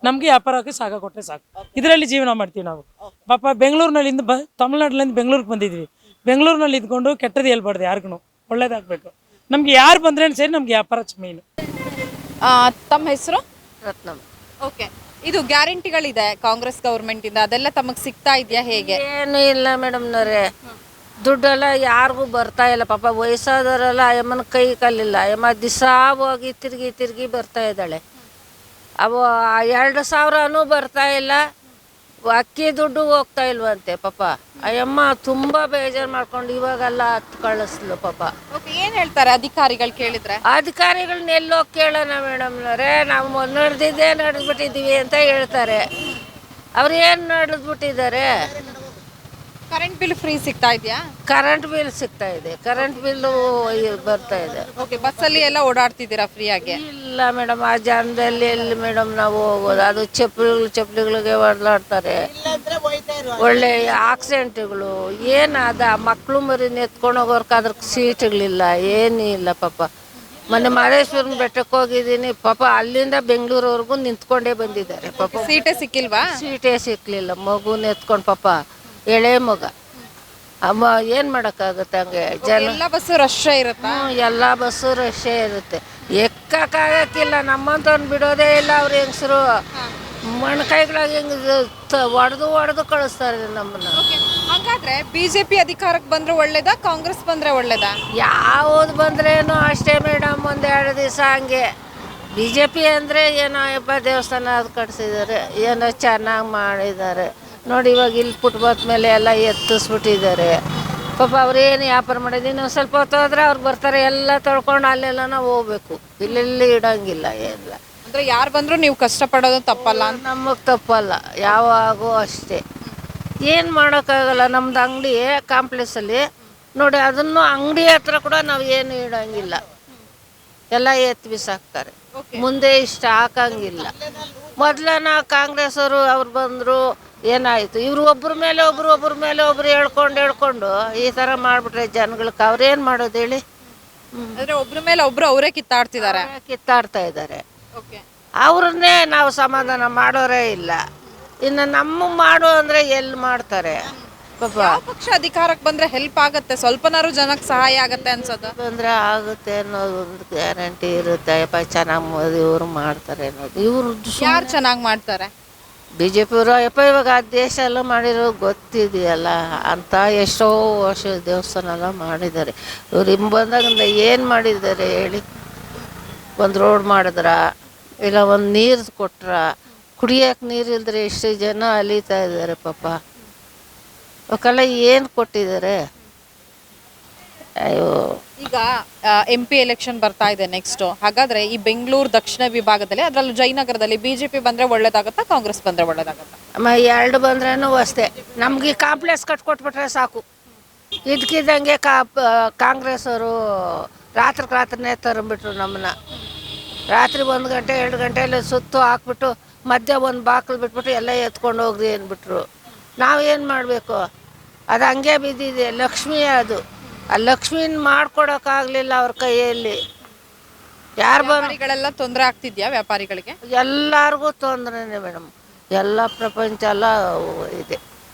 ನಮ್ಗೆ ವ್ಯಾಪಾರಕ್ಕೆ ಜಾಗ ಕೊಟ್ರೆ ಸಾಕು, ಇದರಲ್ಲಿ ಜೀವನ ಮಾಡ್ತೀವಿ ನಾವು. ಪಾಪ ಬೆಂಗಳೂರಿನಲ್ಲಿಂದ ತಮಿಳ್ನಾಡಿನಿಂದ ಬೆಂಗಳೂರಿಗೆ ಬಂದಿದ್ವಿ. ಬೆಂಗಳೂರಿನಲ್ಲಿ ಇದ್ಕೊಂಡು ಕೆಟ್ಟದ್ದು ಹೇಳ್ಬಾರ್ದು, ಯಾರಿಗೂ ಒಳ್ಳೇದಾಗಬೇಕು. ನಮ್ಗೆ ಯಾರು ಬಂದ್ರೇನು ಸರಿ, ನಮ್ಗೆ ವ್ಯಾಪಾರ ಮೇನು.
ತಮ್ಮ ಹೆಸರು?
ರತ್ನಂ.
ಓಕೆ, ಇದು ಗ್ಯಾರಂಟಿಗಳಿದೆ ಕಾಂಗ್ರೆಸ್ ಗೌರ್ಮೆಂಟ್ ಇಂದ, ಅದೆಲ್ಲ ತಮಗ್ ಸಿಗ್ತಾ ಇದೆಯಾ ಹೇಗೆ?
ಏನು ಇಲ್ಲ ಮೇಡಮ್ನವ್ರೆ, ದುಡ್ಡೆಲ್ಲ ಯಾರಿಗೂ ಬರ್ತಾ ಇಲ್ಲ. ಪಾಪ ವಯಸ್ಸಾದವರೆಲ್ಲ ಅಮ್ಮನ ಕೈ ಕಲ್ಲಿಲ್ಲ. ಅಮ್ಮ ದಿವಸ ಹೋಗಿ ತಿರುಗಿ ಬರ್ತಾ ಇದ್ದಾಳೆ. ಅವು 2,000ನೂ ಬರ್ತಾ ಇಲ್ಲ, ಅಕ್ಕಿ ದುಡ್ಡು ಹೋಗ್ತಾ ಇಲ್ವಂತೆ. ಪಾಪ ಅಯ್ಯಮ್ಮ ತುಂಬ ಬೇಜಾರು ಮಾಡ್ಕೊಂಡು ಇವಾಗೆಲ್ಲ ಹತ್ತು ಕಳಿಸ್ಲು. ಪಾಪ
ಏನ್ ಹೇಳ್ತಾರೆ ಅಧಿಕಾರಿಗಳು ಕೇಳಿದ್ರೆ?
ಅಧಿಕಾರಿಗಳನ್ನ ಎಲ್ಲೋಗಿ ಕೇಳೋಣ ಮೇಡಮ್ನವ್ರೆ, ನಾವು ನಡೆದಿದ್ದೇ ನಡೆದ್ಬಿಟ್ಟಿದ್ದೀವಿ ಅಂತ ಹೇಳ್ತಾರೆ. ಅವ್ರು ಏನು ನಡೆದ್ಬಿಟ್ಟಿದ್ದಾರೆ?
ಕರೆಂಟ್ ಬಿಲ್ ಫ್ರೀ ಸಿಗ್ತಾ ಇದೆಯಾ?
ಕರೆಂಟ್ ಬಿಲ್ ಸಿಗ್ತಾ ಇದೆ, ಕರೆಂಟ್ ಬಿಲ್ಲು ಬರ್ತಾ ಇದೆ.
ಓಕೆ, ಬಸ್ಸಲ್ಲಿ ಎಲ್ಲ ಓಡಾಡ್ತಿದ್ದೀರಾ ಫ್ರೀ ಆಗಿ?
ಇಲ್ಲ ಮೇಡಮ್, ಆ ಜನದಲ್ಲಿ ಎಲ್ಲಿ ಮೇಡಮ್ ನಾವು ಹೋಗೋದು? ಅದು ಚಪ್ಪಲಿಗಳಿಗೆ ಹೊಡೆದಾಡ್ತಾರೆ, ಒಳ್ಳೆ ಆಕ್ಸಿಡೆಂಟ್ಗಳು. ಏನಾದ ಮಕ್ಕಳು ಮರಿ ಎತ್ಕೊಂಡು ಹೋಗೋರ್ಗೆ ಅದ್ರ ಸೀಟ್ಗಳಿಲ್ಲ, ಏನೂ ಇಲ್ಲ. ಪಾಪ ಮೊನ್ನೆ ಮಹದೇಶ್ವರನ ಬೆಟ್ಟಕ್ಕೆ ಹೋಗಿದ್ದೀನಿ, ಪಾಪ ಅಲ್ಲಿಂದ ಬೆಂಗಳೂರವರೆಗೂ ನಿಂತ್ಕೊಂಡೇ ಬಂದಿದ್ದಾರೆ. ಪಾಪ
ಸೀಟೇ ಸಿಕ್ಕಿಲ್ವಾ?
ಸೀಟೇ ಸಿಕ್ಕಲಿಲ್ಲ, ಮಗುನ ಎತ್ಕೊಂಡು. ಪಾಪ ಎಳೆ ಮಗ, ಅಮ್ಮ ಏನು ಮಾಡೋಕ್ಕಾಗುತ್ತೆ? ಹಂಗೆ ಜನ
ಎಲ್ಲ ಬಸ್ಸು ರಶ್ ಇರುತ್ತಾ?
ಎಲ್ಲ ಬಸ್ಸು ರಶ್ಶೇ ಇರುತ್ತೆ, ಎಕ್ಕಾಗಕ್ಕಿಲ್ಲ. ನಮ್ಮಂತವ್ನು ಬಿಡೋದೇ ಇಲ್ಲ. ಅವ್ರ ಹೆಂಗಸರು ಮಣ್ಕೈಗಳಾಗ ಹೆಂಗೆ ಹೊಡೆದು ಕಳಿಸ್ತಾರೆ ನಮ್ಮನ್ನ.
ಹಾಗಾದ್ರೆ ಬಿಜೆಪಿ ಅಧಿಕಾರಕ್ಕೆ ಬಂದ್ರೆ ಒಳ್ಳೇದಾ, ಕಾಂಗ್ರೆಸ್ ಬಂದ್ರೆ ಒಳ್ಳೇದಾ?
ಯಾವುದು ಬಂದ್ರೇನು ಅಷ್ಟೇ ಮೇಡಮ್, 1-2 ದಿವಸ ಹಂಗೆ. BJP ಅಂದರೆ ಏನೋ ಯಪ್ಪ ದೇವಸ್ಥಾನ ಅದು ಕಟ್ಸಿದ್ದಾರೆ, ಏನೋ ಚೆನ್ನಾಗಿ ಮಾಡಿದ್ದಾರೆ ನೋಡಿ. ಇವಾಗ ಇಲ್ಲಿ ಫುಟ್ಪಾತ್ ಮೇಲೆ ಎಲ್ಲ ಎತ್ತಿಸ್ಬಿಟ್ಟಿದ್ದಾರೆ. ಪಾಪ ಅವ್ರೇನು ವ್ಯಾಪಾರ ಮಾಡಿದ್ರು. ಇನ್ನೊಂದು ಸ್ವಲ್ಪ ಹೊತ್ತು ಹೋದ್ರೆ ಅವ್ರು ಬರ್ತಾರೆ, ಎಲ್ಲ ತೊಳ್ಕೊಂಡು ಅಲ್ಲೆಲ್ಲ ನಾವು ಹೋಗ್ಬೇಕು, ಇಲ್ಲೆಲ್ಲಿ ಇಡೋಂಗಿಲ್ಲ. ಏನಿಲ್ಲ
ಅಂದ್ರೆ ಯಾರು ಬಂದ್ರು ನೀವು ಕಷ್ಟಪಡೋದು ತಪ್ಪಲ್ಲ ಅಂತ?
ನಮಗೆ ತಪ್ಪಲ್ಲ, ಯಾವಾಗೂ ಅಷ್ಟೇ. ಏನು ಮಾಡೋಕ್ಕಾಗಲ್ಲ. ನಮ್ದು ಅಂಗಡಿ ಕಾಂಪ್ಲೆಕ್ಸಲ್ಲಿ ನೋಡಿ, ಅದನ್ನು ಅಂಗಡಿ ಹತ್ರ ಕೂಡ ನಾವು ಏನು ಇಡೋಂಗಿಲ್ಲ, ಎಲ್ಲ ಎತ್ತು ಬಿಸಾಕ್ತಾರೆ. ಮುಂದೆ ಇಷ್ಟ ಹಾಕಂಗಿಲ್ಲ. ಮೊದಲನ ಕಾಂಗ್ರೆಸ್ ಅವ್ರು ಬಂದರು, ಏನಾಯಿತು? ಇವರು ಒಬ್ಬರ ಮೇಲೆ ಒಬ್ರು ಹೇಳ್ಕೊಂಡು ಈ ಥರ ಮಾಡಿಬಿಟ್ರೆ ಜನಗಳಿಗೆ ಅವ್ರೇನು ಮಾಡೋದು ಹೇಳಿ?
ಅಂದ್ರೆ ಒಬ್ರ ಮೇಲೆ ಒಬ್ರು ಅವರೇ ಕಿತ್ತಾಡ್ತಿದ್ದಾರೆ,
ಕಿತ್ತಾಡ್ತಾ ಇದ್ದಾರೆ. ಅವ್ರನ್ನೇ ನಾವು ಸಮಾಧಾನ ಮಾಡೋರೇ ಇಲ್ಲ. ಇನ್ನು ನಮ್ಮ ಮಾಡು ಅಂದರೆ ಎಲ್ಲಿ ಮಾಡ್ತಾರೆ? ಪಾಪ
ಯಾವ ಪಕ್ಷ ಅಧಿಕಾರಕ್ಕೆ ಬಂದ್ರೆ ಹೆಲ್ಪ್ ಆಗತ್ತೆ, ಸ್ವಲ್ಪನಾರು ಜನಕ್ಕೆ ಸಹಾಯ ಆಗತ್ತೆ ಅನ್ಸೋದು?
ಬಂದರೆ ಆಗುತ್ತೆ ಅನ್ನೋದು ಒಂದು ಗ್ಯಾರಂಟಿ ಇರುತ್ತೆ. ಯಪ್ಪ ಚೆನ್ನಾಗಿ ಇವರು ಮಾಡ್ತಾರೆ ಅನ್ನೋದು. ಇವರು
ಯಾರು ಚೆನ್ನಾಗಿ ಮಾಡ್ತಾರೆ?
BJP ಅವರು ಯಪ್ಪ ಇವಾಗ ಆ ದೇಶ ಎಲ್ಲ ಮಾಡಿರೋ ಗೊತ್ತಿದೆಯಲ್ಲ ಅಂತ. ಎಷ್ಟೋ ವರ್ಷ ದೇವಸ್ಥಾನ ಎಲ್ಲ ಮಾಡಿದ್ದಾರೆ. ಇವ್ರು ಬಂದಾಗಿಂದ ಏನು ಮಾಡಿದ್ದಾರೆ ಹೇಳಿ? ಒಂದು ರೋಡ್ ಮಾಡಿದ್ರ, ಇಲ್ಲ ಒಂದು ನೀರು ಕೊಟ್ರ? ಕುಡಿಯೋಕೆ ನೀರು ಇಲ್ದ್ರೆ ಎಷ್ಟು ಜನ ಅಲೀತಾ ಇದ್ದಾರೆ ಪಾಪ. ಅವಕ್ಕೆಲ್ಲ ಏನು ಕೊಟ್ಟಿದ್ದಾರೆ? ಅಯ್ಯೋ,
ಈಗ MP ಎಲೆಕ್ಷನ್ ಬರ್ತಾ ಇದೆ ನೆಕ್ಸ್ಟ್. ಹಾಗಾದ್ರೆ ಈ ಬೆಂಗಳೂರು ದಕ್ಷಿಣ ವಿಭಾಗದಲ್ಲಿ, ಅದರಲ್ಲೂ ಜಯನಗರದಲ್ಲಿ ಬಿಜೆಪಿ ಬಂದ್ರೆ ಒಳ್ಳೇದಾಗತ್ತಾ, ಕಾಂಗ್ರೆಸ್ ಬಂದ್ರೆ ಒಳ್ಳೇದಾಗತ್ತಾ?
ಅಮ್ಮ ಎರಡು ಬಂದ್ರೂ ಅಷ್ಟೇ. ನಮಗೆ ಕಾಂಪ್ಲೆಕ್ಸ್ ಕಟ್ಕೊಟ್ಬಿಟ್ರೆ ಸಾಕು. ಇದಕ್ಕಿದ್ದಂಗೆ ಕಾಂಗ್ರೆಸ್ ಅವರು ರಾತ್ರಿನೇ ತರಂಬಿಟ್ರು ನಮ್ಮನ್ನ. ರಾತ್ರಿ 1 ಗಂಟೆ 2 ಗಂಟೆಯಲ್ಲಿ ಸುತ್ತು ಹಾಕ್ಬಿಟ್ಟು ಮಧ್ಯ ಒಂದು ಬಾಕ್ಲು ಬಿಟ್ಬಿಟ್ಟು ಎಲ್ಲ ಎತ್ಕೊಂಡು ಹೋಗ್ರಿ ಅಂದ್ಬಿಟ್ರು. ನಾವೇನು ಮಾಡಬೇಕು? ಅದು ಹಂಗೆ ಬಿದ್ದಿದೆ. ಲಕ್ಷ್ಮಿ ಅದು, ಆ ಲಕ್ಷ್ಮಿನ ಮಾಡ್ಕೊಡೋಕ್ಕಾಗಲಿಲ್ಲ ಅವ್ರ ಕೈಯಲ್ಲಿ. ಯಾರು
ವ್ಯಾಪಾರಿಗಳೆಲ್ಲ ತೊಂದರೆ ಆಗ್ತಿದ್ಯಾ ವ್ಯಾಪಾರಿಗಳಿಗೆ?
ಎಲ್ಲರಿಗೂ ತೊಂದರೆನೇ ಮೇಡಮ್. ಎಲ್ಲ ಪ್ರಪಂಚ ಎಲ್ಲ ಇದೆ.